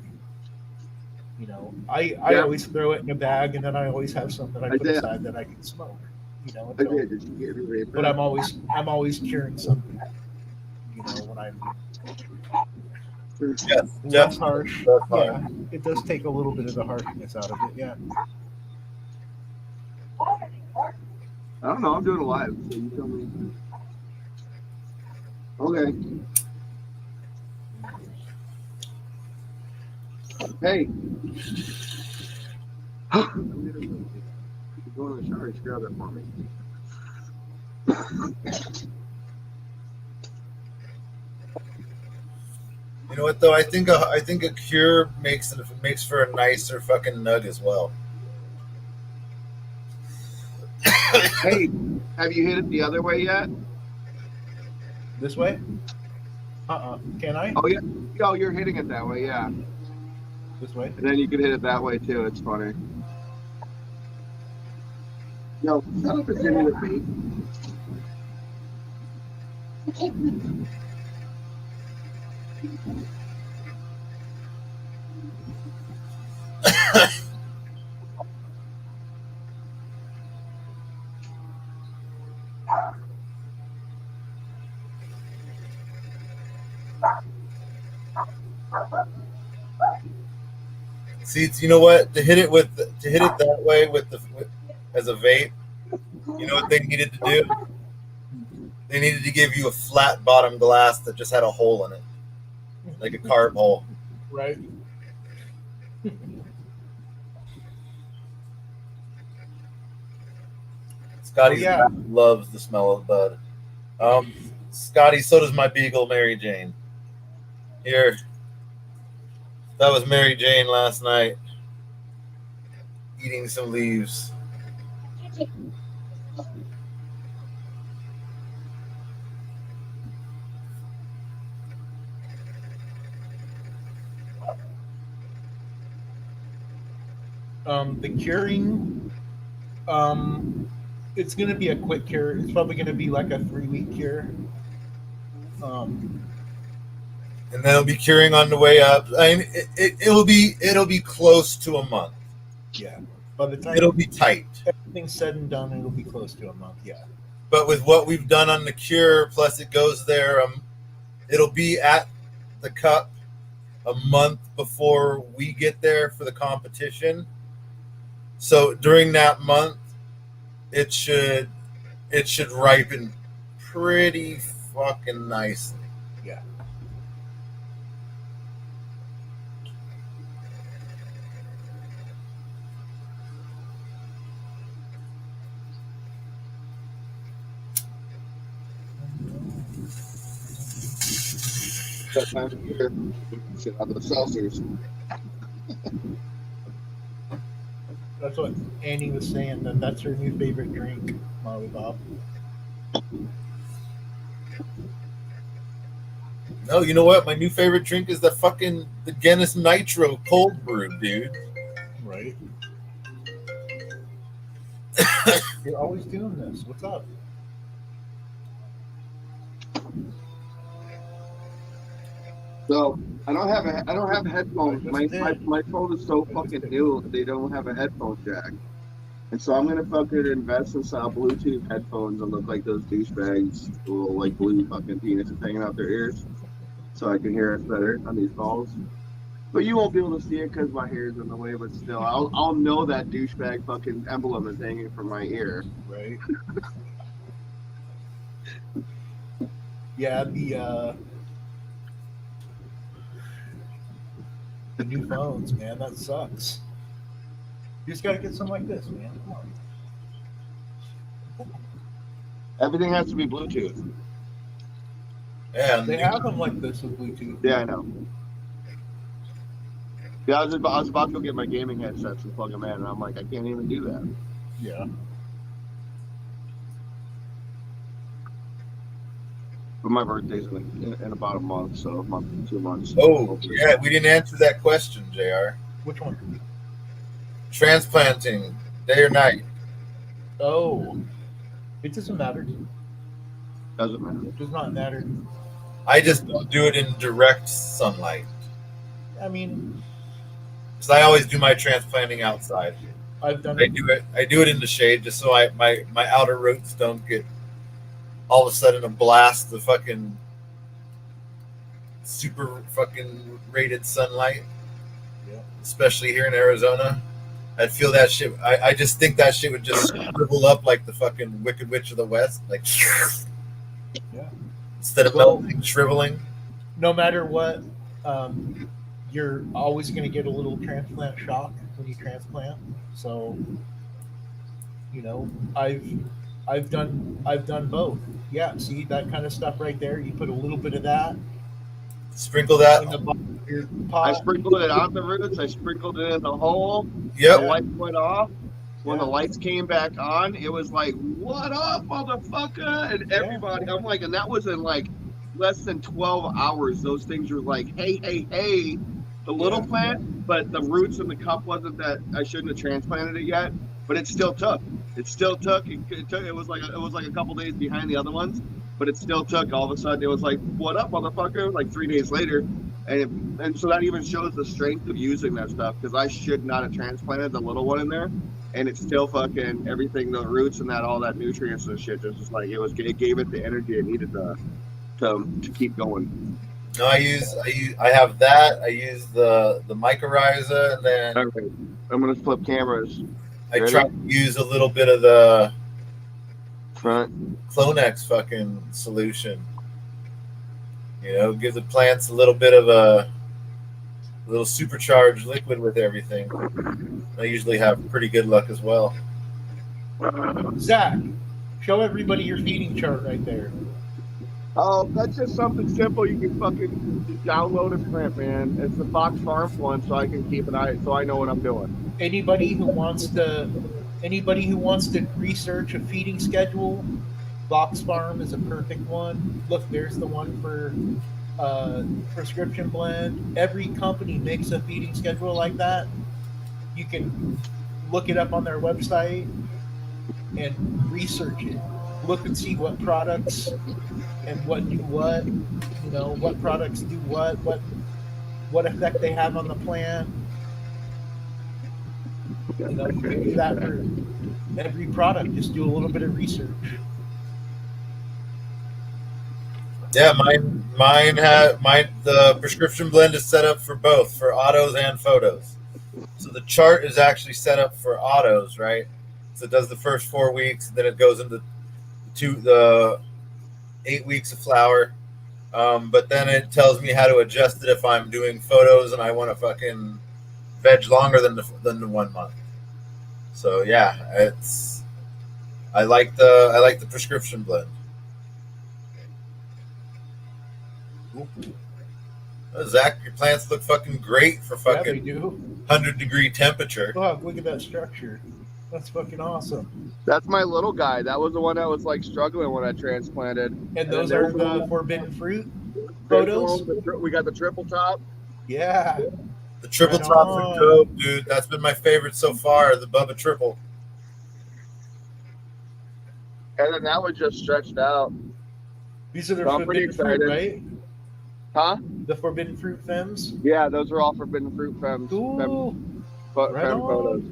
I always throw it in a bag, and then I always have some that I put aside that I can smoke. But I'm always curing something. When I'm less harsh. Yeah, it does take a little bit of the harshness out of it. Yeah. I don't know. I'm doing it live, so you tell me. Okay. Hey. Go in the shower. Just grab that for me. You know what though? I think a cure makes for a nicer fucking nug as well. Hey, have you hit it the other way yet? This way? Can I? Oh yeah. Oh, you're hitting it that way, yeah. This way? And then you can hit it that way too. It's funny. No, son of a sitting with me. See, you know what? To hit it that way as a vape, you know what they needed to do? They needed to give you a flat bottom glass that just had a hole in it, like a carb hole. Right. Scotty yeah. loves the smell of bud. Scotty, so does my beagle, Mary Jane. Here, that was Mary Jane last night, eating some leaves. The curing, it's going to be a quick cure. It's probably going to be like a 3-week cure. And then it'll be curing on the way up. I mean, it'll be close to a month. Yeah. By the time It'll be tight. everything's said and done, it'll be close to a month. Yeah. But with what we've done on the cure, plus it goes there, it'll be at the cup a month before we get there for the competition. So during that month, it should ripen pretty fucking nicely. Yeah. That time of year, shit out of the seltzers. That's what Annie was saying. That's her new favorite drink, Molly Bob. No, you know what? My new favorite drink is the Guinness Nitro cold brew, dude. Right. You're always doing this. What's up? So I don't have headphones. My phone is so fucking new. They don't have a headphone jack, and so I'm gonna fucking invest in some Bluetooth headphones and look like those douchebags with little like blue fucking penises hanging out their ears, so I can hear us better on these calls. But you won't be able to see it because my hair is in the way. But still, I'll know that douchebag fucking emblem is hanging from my ear. Right. Yeah, the new phones, man, that sucks. You just gotta get something like this, man. Come on. Everything has to be Bluetooth. Yeah, They have them like this with Bluetooth. Yeah, I know. Yeah, I was about to go get my gaming headsets and plug them in, and I'm like, I can't even do that. Yeah. But my birthday's in about a month, so a month, 2 months. Oh, yeah, we didn't answer that question, JR. Which one? Transplanting, day or night? Oh, it doesn't matter. Doesn't matter. It does not matter. I just don't do it in direct sunlight. I mean, Because I always do my transplanting outside. I've done I do it in the shade just so my outer roots don't get all of a sudden a blast of fucking super fucking rated sunlight. Yeah. Especially here in Arizona. I'd feel that shit. I just think that shit would just shrivel up like the fucking Wicked Witch of the West. Like, Yeah. instead of melting, shriveling. No matter what, you're always going to get a little transplant shock when you transplant. So, you know, I've done both. Yeah, see that kind of stuff right there. You put a little bit of that Sprinkle that. in the bottom of your I pot. sprinkled it on the roots. I sprinkled it in the hole. The Yep. lights went off. When the Yeah. lights came back on, it was like, "What up, motherfucker?" And everybody, I'm like, and that was in like less than 12 hours. Those things were like, "Hey, hey, hey." The little Yeah. plant, but the roots in the cup wasn't that. I shouldn't have transplanted it yet, but it still took. It still took. It took. It was like a couple days behind the other ones, but it still took. All of a sudden, it was like, "What up, motherfucker?" Like 3 days later, and so that even shows the strength of using that stuff, because I should not have transplanted the little one in there, and it's still fucking everything, the roots and that, all that nutrients and shit, just like it gave it the energy it needed to keep going. No, I have that. I use the mycorrhiza, and then All right, I'm gonna flip cameras. I Ready? try to use a little bit of the Front. Clonex fucking solution. You know, give the plants a little bit of a little supercharged liquid with everything. I usually have pretty good luck as well. Zach, show everybody your feeding chart right there. Oh, that's just something simple. You can fucking just download and print, man. It's the Fox Farms one, so I can keep an eye, so I know what I'm doing. Anybody who wants to research a feeding schedule, Box Farm is a perfect one. Look, there's the one for prescription blend. Every company makes a feeding schedule like that. You can look it up on their website and research it. Look and see what products and what do what. You know, what products do what effect they have on the plant. You know, you can do that for every product. Just do a little bit of research. Yeah, the prescription blend is set up for both, for autos and photos. So the chart is actually set up for autos, right? So it does the first 4 weeks, then it goes into the 8 weeks of flower. But then it tells me how to adjust it if I'm doing photos and I want to fucking veg longer than the 1 month. So yeah, I like the prescription blend. Zach, your plants look fucking great for Yeah, they fucking do. 100-degree temperature. Oh, look at that structure. That's fucking awesome. That's my little guy. That was the one that was like struggling when I transplanted. And those are the forbidden fruit photos. We got the triple top. Yeah. The triple Right tops on. are dope, dude. That's been my favorite so far. The Bubba triple. And then that was just stretched out. These are the So I'm pretty forbidden fruit, excited. right? Huh? The forbidden fruit femmes. Yeah, those are all forbidden fruit femmes. Cool. Fem Right on. photos.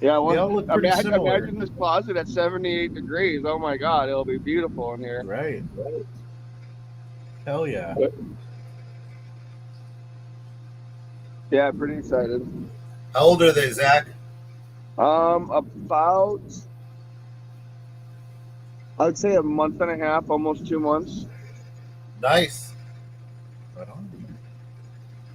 Yeah, They all look pretty similar. imagine this closet at 78 degrees. Oh my God, it'll be beautiful in here. Right. Hell yeah. Yeah, pretty excited. How old are they, Zach? About, I'd say a month and a half, almost 2 months. Nice. Right on.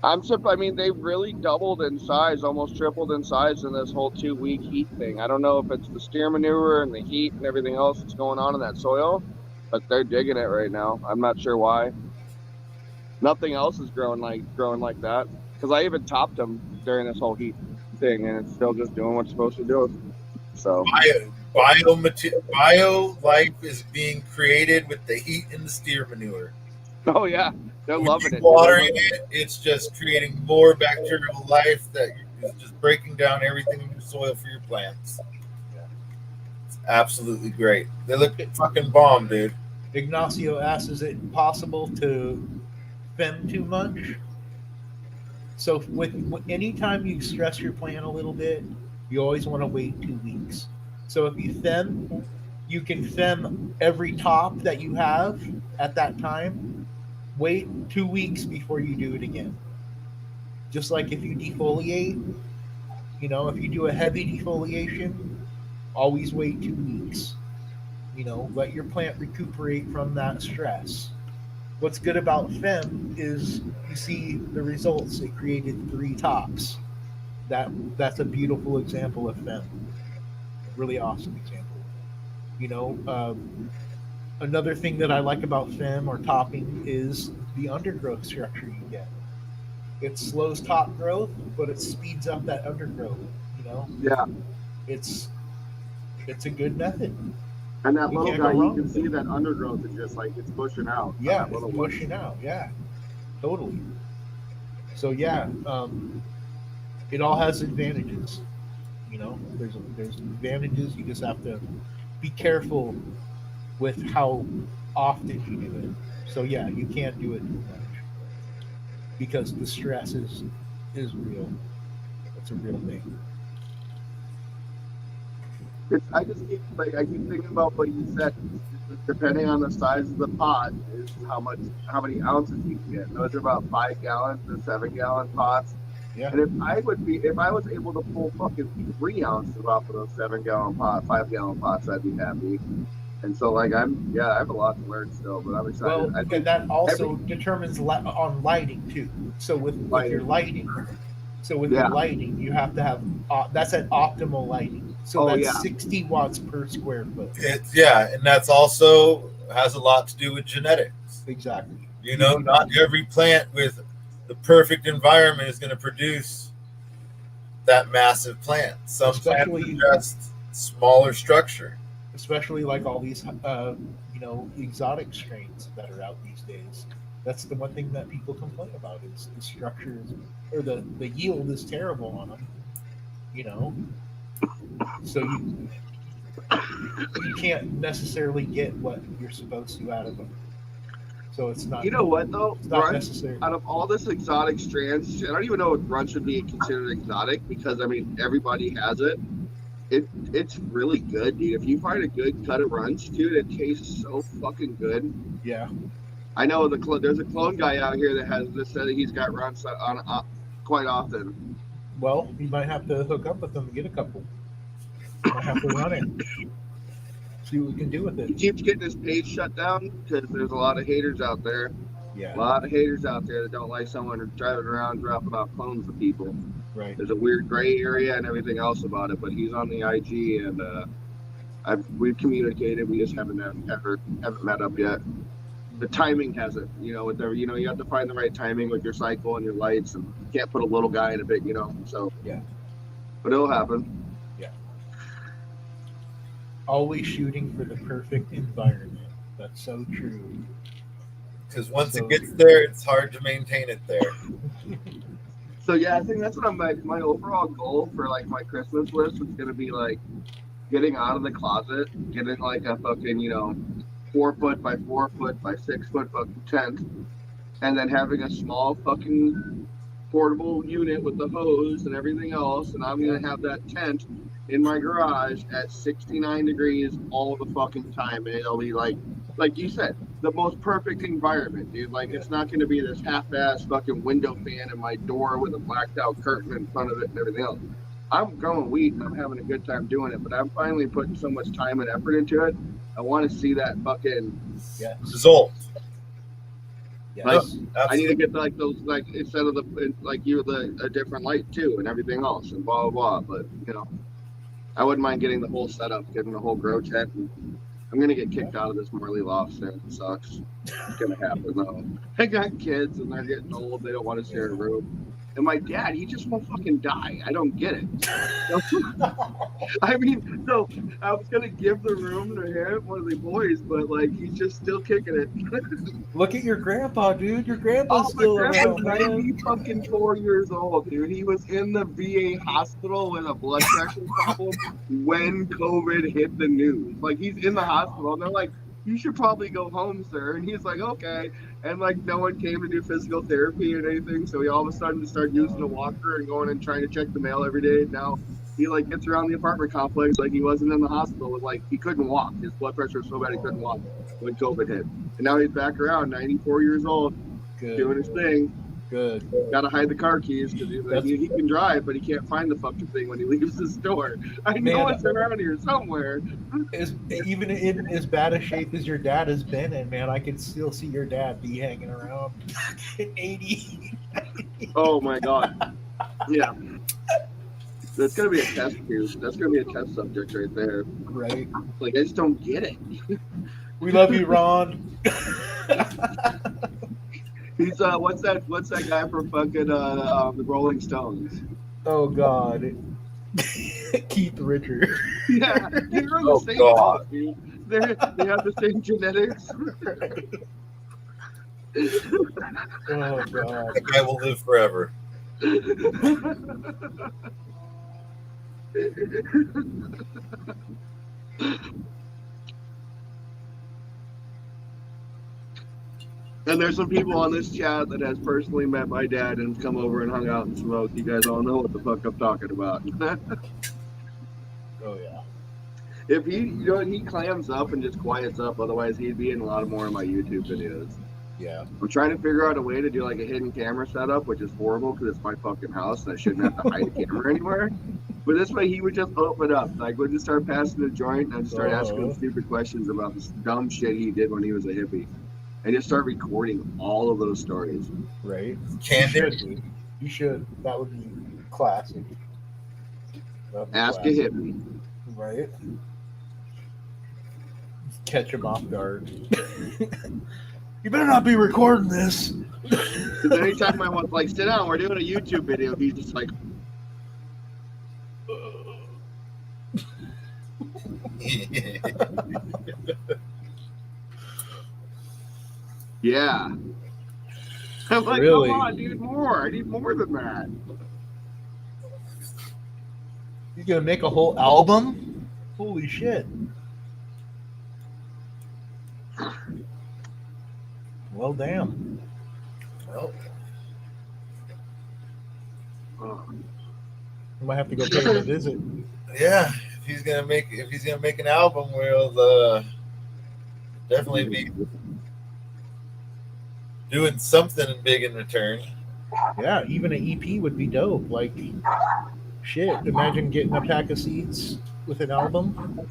I mean, they really doubled in size, almost tripled in size in this whole 2-week heat thing. I don't know if it's the steer manure and the heat and everything else that's going on in that soil, but they're digging it right now. I'm not sure why. Nothing else is growing like that, because I even topped them during this whole heat thing, and it's still just doing what it's supposed to do. So Bio life is being created with the heat and the steer manure. oh yeah, they're When loving you it. watering it, it's just creating more bacterial life that is just breaking down everything in your soil for your plants. It's absolutely great. They look fucking bomb, dude. Ignacio asks, is it possible to fem too much? So with anytime you stress your plant a little bit, you always want to wait 2 weeks. So if you fem, you can fem every top that you have at that time. Wait 2 weeks before you do it again. Just like if you defoliate, you know, if you do a heavy defoliation, always wait 2 weeks. You know, let your plant recuperate from that stress. What's good about fem is you see the results. It created 3 tops. That's a beautiful example of fem. Really awesome example. You know, another thing that I like about fem or topping is the undergrowth structure you get. It slows top growth, but it speeds up that undergrowth. You know, Yeah. it's a good method. And that You little can't guy, go you wrong can with see it. that undergrowth is just like it's pushing out on Yeah, that it's little one. pushing out. Yeah, totally. So yeah, it all has advantages. You know, there's advantages. You just have to be careful with how often you do it. So yeah, you can't do it too much because the stress is real. It's a real thing. It's, I just keep like I keep thinking about what you said. Depending on the size of the pot, is how many ounces you can get. Those are about 5 gallon to 7 gallon pots. Yeah. And if I was able to pull fucking 3 ounces off of those 7 gallon pot, 5 gallon pots, I'd be happy. And so like I have a lot to learn still, but I'm excited. Well, I and think that every also determines on lighting too. So with your lighting, lighting, yeah, you have to have that's at optimal lighting. So oh that's yeah, 60 watts per square foot. Yeah, and that's also has a lot to do with genetics. Exactly. You know, not every plant with the perfect environment is going to produce that massive plant. Some plants especially are just smaller structure. especially like all these exotic strains that are out these days. That's the one thing that people complain about is the structure or the yield is terrible on them. You know, so you can't necessarily get what you're supposed to out of them. So you know what though, it's not brunch, necessary. out of all this exotic strands, I don't even know if brunch would be considered exotic because I mean everybody has it. It's really good, dude. If you find a good cut of brunch, dude, it tastes so fucking good. Yeah. I know there's a clone guy out here that has this said that he's got brunch on quite often. Well, you might have to hook up with them and get a couple. Might have to run it. See what we can do with it. He keeps getting his page shut down because there's a lot of haters out there. Yeah. A lot of haters out there that don't like someone driving around dropping off clones to people. Right. There's a weird gray area and everything else about it, but he's on the IG and we've communicated. We just haven't met up yet. The timing hasn't, with you have to find the right timing with your cycle and your lights, and you can't put a little guy in a big, so Yeah. but it'll happen. Yeah. Always shooting for the perfect environment. That's so true. Because once it gets there, it's hard to maintain it there. So yeah, I think that's what my overall goal for like my Christmas list is gonna be like getting out of the closet, getting like a fucking 4 foot by 4 foot by 6 foot fucking tent, and then having a small fucking portable unit with the hose and everything else, and I'm gonna have that tent in my garage at 69 degrees all the fucking time, and it'll be like you said, the most perfect environment, dude. Like it's not gonna be this half-ass fucking window fan in my door with a blacked out curtain in front of it and everything else. I'm growing wheat and I'm having a good time doing it, but I'm finally putting so much time and effort into it. I want to see that fucking result. Yes. Like, No, I need to get like those instead of a different light too and everything else and blah blah blah. But I wouldn't mind getting the whole setup, getting the whole grow tent. And I'm gonna get kicked out of this Morley loft soon. It sucks. It's gonna happen though. I got kids and they're getting old. They don't want to share a room. And my dad, he just won't fucking die. I don't get it. I mean, so I was gonna give the room to him, one of the boys, but like he's just still kicking it. Look at your grandpa, dude. Your grandpa's My still grandpa's around. 94 years old, dude. He was in the VA hospital with a blood pressure problem when COVID hit the news. Like he's in the hospital, and they're like, "You should probably go home, sir." And he's like, "Okay." And like no one came to do physical therapy or anything, so he all of a sudden started using a walker and going and trying to check the mail every day. Now he like gets around the apartment complex like he wasn't in the hospital. With, like he couldn't walk. His blood pressure was so bad he couldn't walk when COVID hit. And now he's back around, 94 years old, Good. doing his thing. Good. Got to hide the car keys because he can drive, but he can't find the fucking thing when he leaves the store. I know it's around here somewhere. Even in as bad a shape as your dad has been in, man, I can still see your dad be hanging around 80. Oh my god. Yeah. That's gonna be a test, dude. That's gonna be a test subject right there. Right. Like I just don't get it. We love you, Ron. He's what's that guy from fucking the Rolling Stones? Oh God, Keith Richards. Yeah, they're in the Oh, same God. house, dude. They have the same genetics. Oh God. That guy will live forever. And there's some people on this chat that has personally met my dad and come over and hung out and smoked. You guys all know what the fuck I'm talking about. Oh yeah. If he clams up and just quiets up, otherwise he'd be in a lot more of my YouTube videos. Yeah. I'm trying to figure out a way to do like a hidden camera setup, which is horrible because it's my fucking house and I shouldn't have to hide a camera anywhere. But this way he would just open up. Like we'd just start passing the joint and I'd start asking him stupid questions about this dumb shit he did when he was a hippie. And just start recording all of those stories. Right. Candid. You should. That would be classic. That'd be Ask a classic. hippie. Right. Catch him off guard. You better not be recording this. Because anytime I want like sit down, we're doing a YouTube video, he's just like yeah. I'm like, Really? come on, dude, more. I need more than that. You gonna make a whole album? Holy shit! Well, damn. Well, I might have to go pay him a visit. yeah. If he's gonna make an album, we'll definitely be doing something big in return. Yeah, even an EP would be dope. Like, shit. Imagine getting a pack of seeds with an album.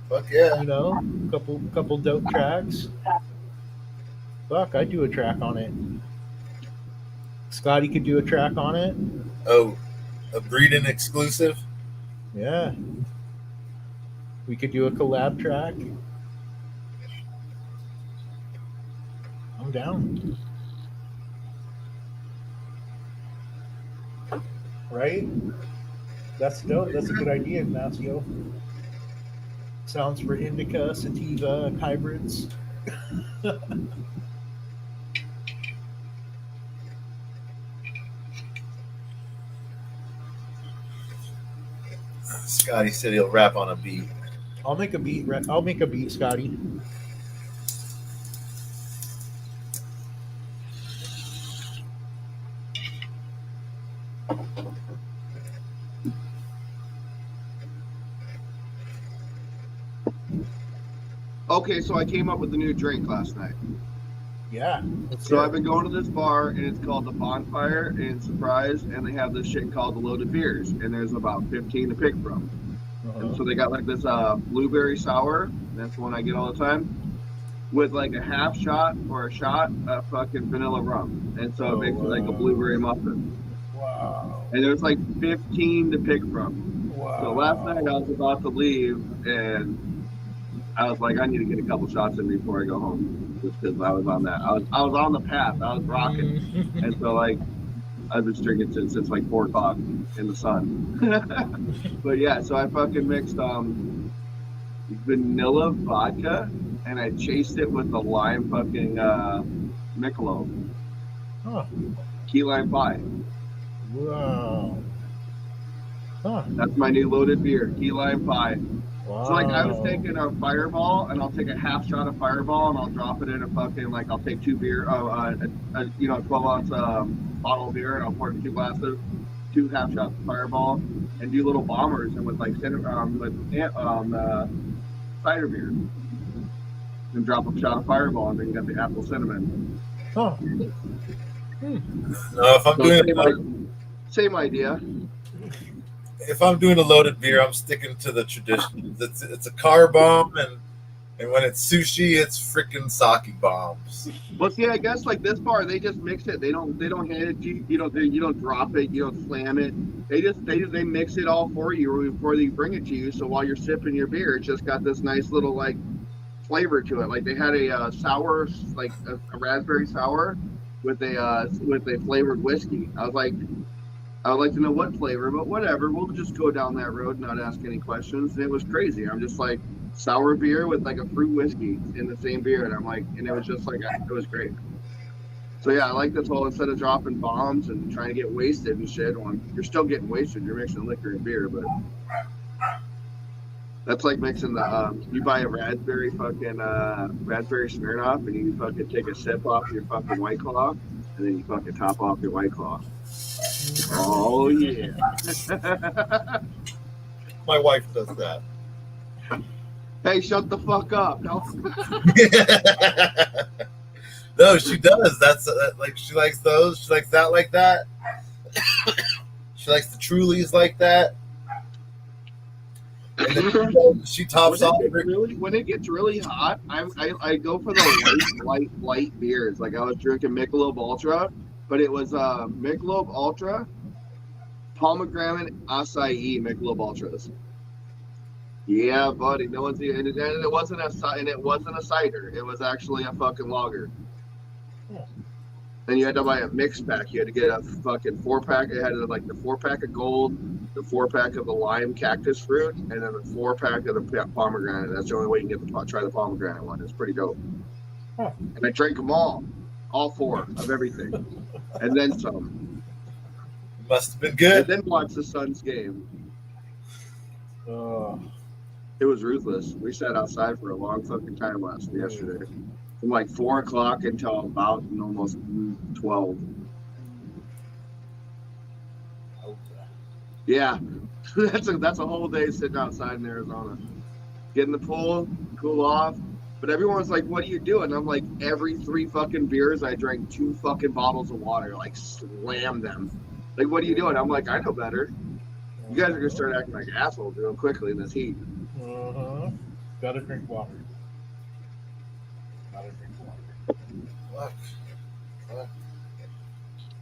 Fuck yeah. You know, couple dope tracks. Fuck, I'd do a track on it. Scotty could do a track on it. Oh, a breeding exclusive. Yeah. We could do a collab track. I'm down. Right? That's dope. That's a good idea, Ignacio. Sounds for indica, sativa, and hybrids. Scotty said he'll rap on a beat. I'll make a beat. I'll make a beat, Scotty. Okay, so I came up with a new drink last night. Yeah. So I've been going to this bar and it's called the Bonfire in Surprise, and they have this shit called the Loaded Beers, and there's about 15 to pick from. And so they got like this blueberry sour, that's the one I get all the time, with like a half shot or a shot of fucking vanilla rum. And so it makes it like a blueberry muffin. Wow. And there's like 15 to pick from. Wow. So last night I was about to leave and I was like, I need to get a couple shots in before I go home, just because I was on that. I was on the path. I was rocking, and so like I've been drinking since like 4 o'clock in the sun. But yeah, so I fucking mixed vanilla vodka, and I chased it with the lime fucking Michelob, Huh. key lime pie. Wow. Huh. That's my new loaded beer, key lime pie. Wow. So like I was taking a Fireball, and I'll take a half shot of Fireball, and I'll drop it in a fucking like I'll take 2 beer, 12-ounce bottle of beer, and I'll pour it in 2 glasses, 2 half shots of Fireball, and do little bombers, and with like cider beer, and drop a shot of Fireball, and then you got the apple cinnamon. Huh. No, if I'm So doing same idea. if I'm doing a loaded beer, I'm sticking to the tradition. It's a car bomb, and when it's sushi, it's freaking sake bombs. Well, see, I guess like this bar, they just mix it. They don't hand it to you. You don't drop it. You don't slam it. They mix it all for you before they bring it to you. So while you're sipping your beer, it's just got this nice little like flavor to it. Like they had a sour, like a raspberry sour, with a flavored whiskey. I would like to know what flavor, but whatever. We'll just go down that road, not ask any questions. And it was crazy. I'm just like sour beer with like a fruit whiskey in the same beer, and I'm like, and it was just like it was great. So yeah, I like this whole instead of dropping bombs and trying to get wasted and shit. Well, you're still getting wasted. You're mixing liquor and beer, but that's like mixing the you buy a raspberry Smirnoff and you fucking take a sip off your fucking White Claw and then you fucking top off your White Claw. Oh yeah. My wife does that. Hey, shut the fuck up. No. No, she does. That's like she likes those. She likes that like that. She likes the Trulies like that. And then she tops off. When it gets really hot, I go for the light beers. Like I was drinking Michelob Ultra, but it was Michelob Ultra, pomegranate acai Michelob Ultras. Yeah, buddy. No one's even, and it wasn't a cider. It was actually a fucking lager. Then you had to buy a mix pack. You had to get a fucking 4-pack. It had like the 4-pack of gold, the 4-pack of the lime cactus fruit, and then the 4-pack of the pomegranate. That's the only way you can get try the pomegranate one. It's pretty dope. Huh. And I drank them all 4 of everything, and then some. Must have been good. And then watched the Suns game. It was ruthless. We sat outside for a long fucking time yesterday. From like 4 o'clock until about almost 12. Yeah, that's a whole day sitting outside in Arizona. Get in the pool, cool off. But everyone's like, "What are you doing?" I'm like, every 3 fucking beers, I drank 2 fucking bottles of water, like slam them. Like, what are you doing? I'm like, I know better. You guys are gonna start acting like assholes real quickly in this heat. Gotta drink water. What?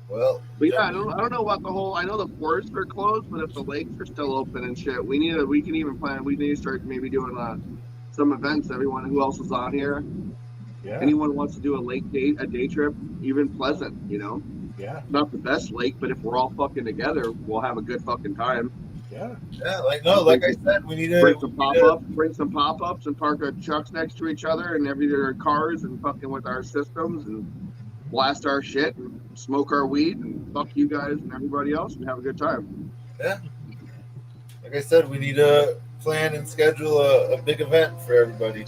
Well, but yeah, I don't know about the whole. I know the forests are closed, but if the lakes are still open and shit, we can even plan. We need to start maybe doing some events. Everyone who else is on here, anyone who wants to do a day trip, even Pleasant, Yeah. Not the best lake, but if we're all fucking together, we'll have a good fucking time. Yeah. Yeah, like I said, we need to bring some pop-ups and park our trucks next to each other and their cars and fucking with our systems and blast our shit and smoke our weed and fuck you guys and everybody else and have a good time. Yeah. Like I said, we need to plan and schedule a big event for everybody.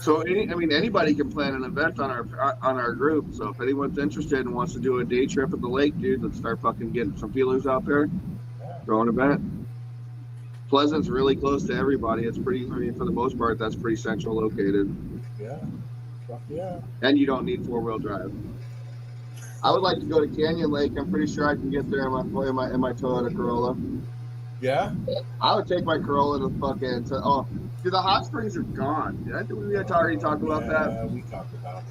So anybody can plan an event on our group. So if anyone's interested and wants to do a day trip at the lake, dude, let's start fucking getting some feelers out there. Throw an event. Pleasant's really close to everybody. It's pretty. For the most part, that's pretty central located. Yeah. Fuck yeah. And you don't need 4-wheel drive. I would like to go to Canyon Lake. I'm pretty sure I can get there in my Toyota Corolla. Yeah. I would take my Corolla to fucking. Dude, the hot springs are gone. Did we already talk about that? Yeah, we talked about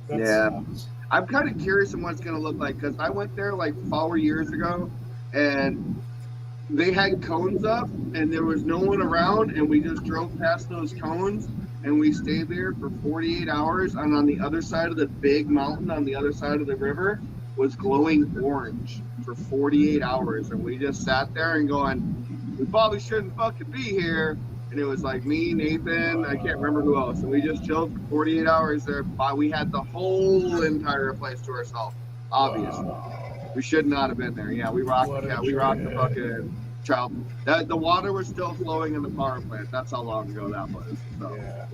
it. Yeah. Sucks. I'm kind of curious on what it's gonna look like because I went there like 4 years ago, and they had cones up and there was no one around, and we just drove past those cones and we stayed there for 48 hours, and on the other side of the big mountain on the other side of the river was glowing orange for 48 hours, and we just sat there and going, we probably shouldn't fucking be here. And it was like me, Nathan, I can't remember who else, and we just chilled for 48 hours there. We had the whole entire place to ourselves, obviously. We should not have been there. Yeah, we rocked. We rocked the fucking child. The water was still flowing in the power plant. That's how long ago that was. So. Yeah.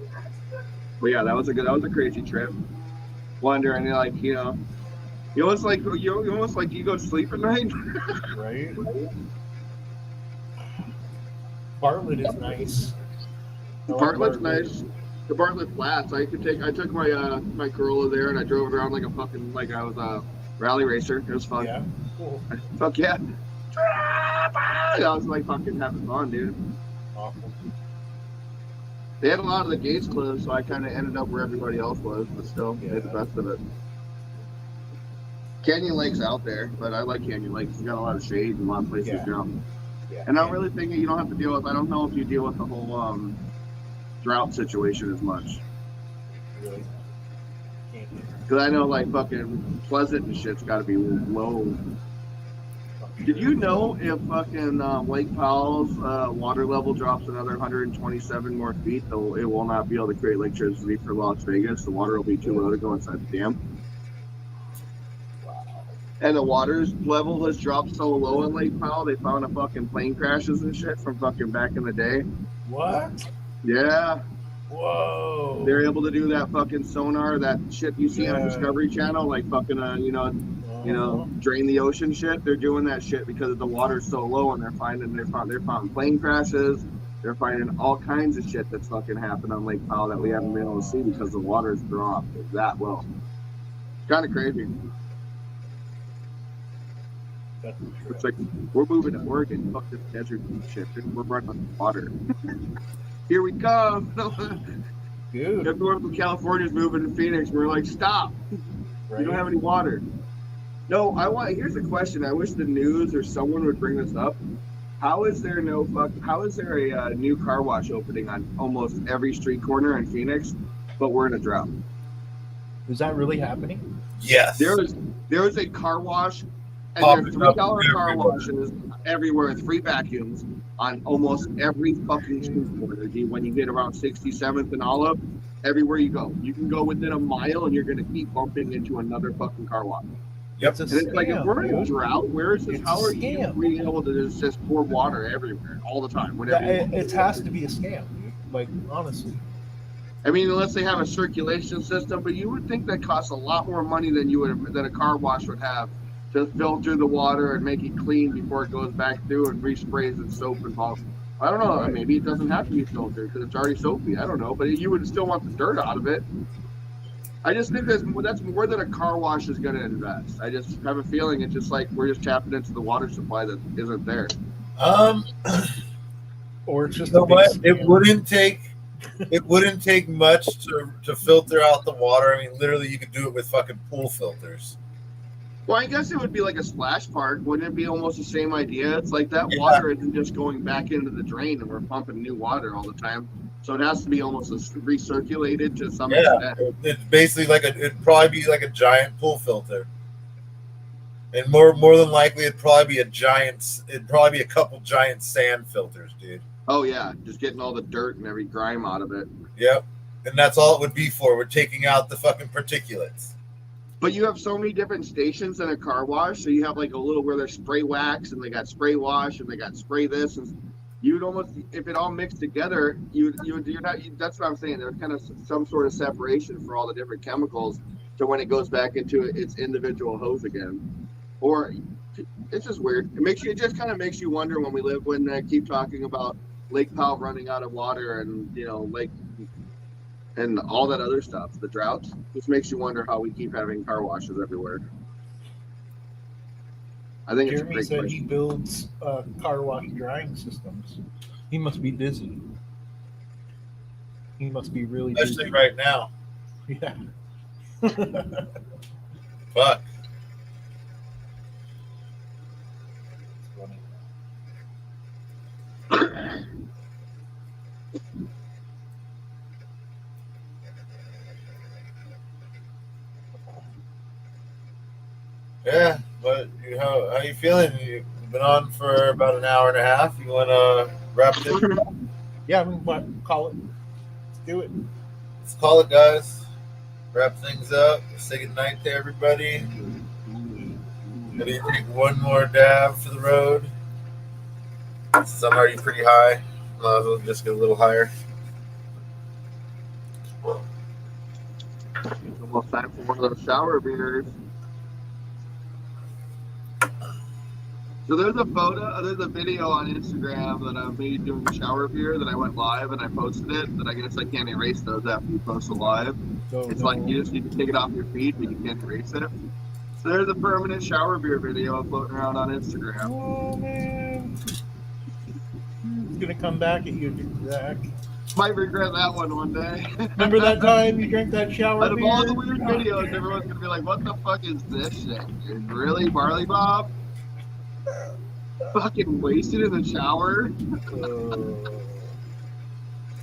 But yeah, that was a crazy trip. Wondering, you almost like you go to sleep at night. Right. Bartlett is nice. Bartlett's nice. The Bartlett Flats. I took my Corolla there and I drove it around like I was a rally racer. It was fun. Yeah. Cool. Fuck yeah. I was like fucking having fun, dude. Awesome. They had a lot of the gates closed, so I kind of ended up where everybody else was, but still made the best of it. Canyon Lake's out there, but I like Canyon Lake. It's got a lot of shade and a lot of places to jump. Yeah. And I don't really think you don't have to deal with. I don't know if you deal with the whole drought situation as much. Really? Because I know like fucking Pleasant and shit's got to be low. Did you know if fucking Lake Powell's water level drops another 127 more feet, though it will not be able to create electricity for Las Vegas? The water will be too low to go inside the dam. And the water's level has dropped so low in Lake Powell, they found a fucking plane crashes and shit from fucking back in the day. What? Yeah. Whoa. They're able to do that fucking sonar, that shit you see on Discovery Channel, like fucking, drain the ocean shit. They're doing that shit because the water's so low, and they're finding plane crashes. They're finding all kinds of shit that's fucking happened on Lake Powell that we haven't been able to see because the water's dropped that low. It's kind of crazy. It's like we're moving to Oregon. Fuck this desert shit. We're running on water. Here we come. Dude. Everyone from California's moving to Phoenix. We're like, stop. Right. You don't have any water. No, here's a question. I wish the news or someone would bring this up. How is there a new car wash opening on almost every street corner in Phoenix, but we're in a drought? Is that really happening? Yes. There is a car wash, and there's $3 car washes everywhere, 3 vacuums on almost every fucking street corner. When you get around 67th and Olive, everywhere you go, you can go within a mile, and you're going to keep bumping into another fucking car wash. Yep. And it's like, if we're in a drought, where is this? How are you being able to just pour water everywhere all the time? It has to be a scam, dude. Like, honestly. I mean, unless they have a circulation system, but you would think that costs a lot more money than a car wash would have to filter the water and make it clean before it goes back through and resprays its soap and all. I don't know. Maybe it doesn't have to be filtered because it's already soapy. I don't know. But you would still want the dirt out of it. I just think that's more than a car wash is going to invest. I just have a feeling it's just like we're just tapping into the water supply that isn't there. Or it's just It wouldn't take much to filter out the water. I mean, literally, you could do it with fucking pool filters. Well, I guess it would be like a splash park. Wouldn't it be almost the same idea? It's like that water isn't just going back into the drain and we're pumping new water all the time. So it has to be almost recirculated to some extent. It's basically it'd probably be like a giant pool filter. And more than likely it'd probably be a couple giant sand filters, dude. Oh yeah, just getting all the dirt and every grime out of it. Yep. And that's all it would be for. We're taking out the fucking particulates. But you have so many different stations in a car wash. So you have like a little where there's spray wax and they got spray wash and they got spray this, and you'd almost, if it all mixed together, that's what I'm saying. There's kind of some sort of separation for all the different chemicals. So when it goes back into its individual hose again, or it's just weird. It just kind of makes you wonder when they keep talking about Lake Powell running out of water and Lake and all that other stuff, the droughts. Just makes you wonder how we keep having car washes everywhere. I think Jeremy it's a big question. he builds car wash drying systems. He must be busy. He must be really Especially busy. right now. Yeah. Fuck. Yeah, but how you feeling? You've been on for about an hour and a half. You want to wrap this? Yeah, we can call it. Let's do it. Let's call it, guys. Wrap things up. Say goodnight to everybody. Maybe take one more dab for the road. Since I'm already pretty high, might as well just get a little higher. It's almost time for one of those shower beers. So there's a video on Instagram that of me doing a shower beer that I went live and I posted it, that I guess I can't erase those after you post a live. Like you just need to take it off your feed, but you can't erase it. So there's a permanent shower beer video floating around on Instagram. Oh man, it's gonna come back at you, Zach. Might regret that one day. Remember that time you drank that shower Out of beer? all the weird videos, everyone's gonna be like, "What the fuck is this shit? Dude? Really, Barley Bob? Fucking wasted in the shower?"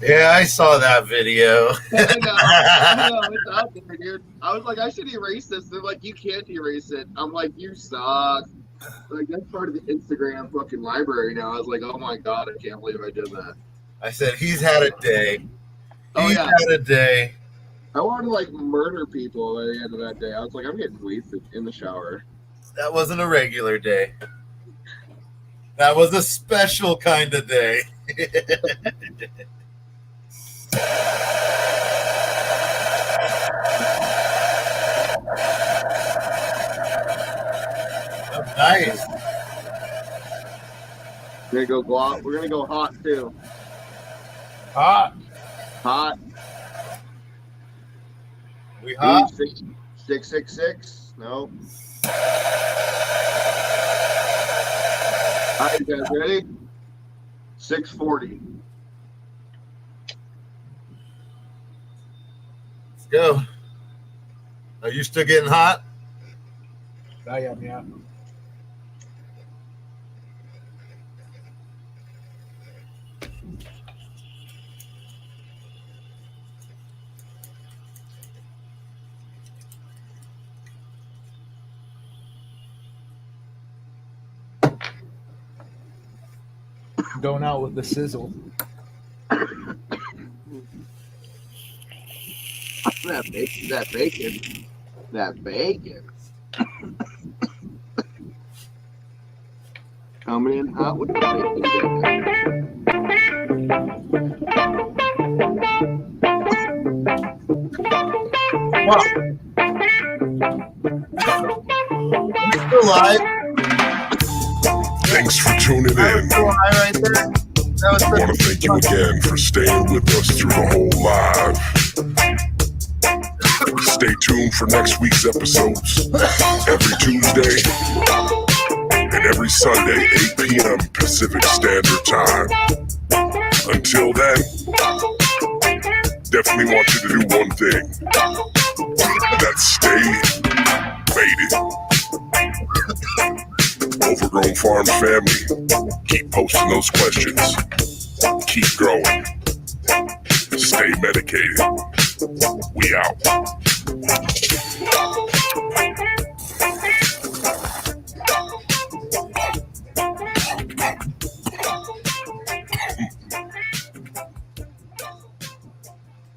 Yeah, I saw that video. I know, it's out there, dude. I was like, I should erase this. They're like, you can't erase it. I'm like, you suck. Like, that's part of the Instagram fucking library now. I was like, oh my god, I can't believe I did that. I said, he's had a day. Oh, He's yeah. had a day. I wanted to, like, murder people by the end of that day. I was like, I'm getting wasted in the shower. That wasn't a regular day. That was a special kind of day. Oh, nice. We're gonna go gloss. We're gonna go hot too. Hot. Hot. We hot? 666. No. All right, you guys ready? 640. Let's go. Are you still getting hot? I am, yeah. Going out with the sizzle. That bacon. That bacon. Coming in hot with the bacon. Wow. You still live? Thanks for tuning in. Still live right there? That was I want to thank you again for staying with us through the whole live. Stay tuned for next week's episodes. Every Tuesday and every Sunday, 8 p.m. Pacific Standard Time. Until then, definitely want you to do one thing. That's stay faded. Overgrown Farms family, keep posting those questions. Keep growing. Stay medicated. We out.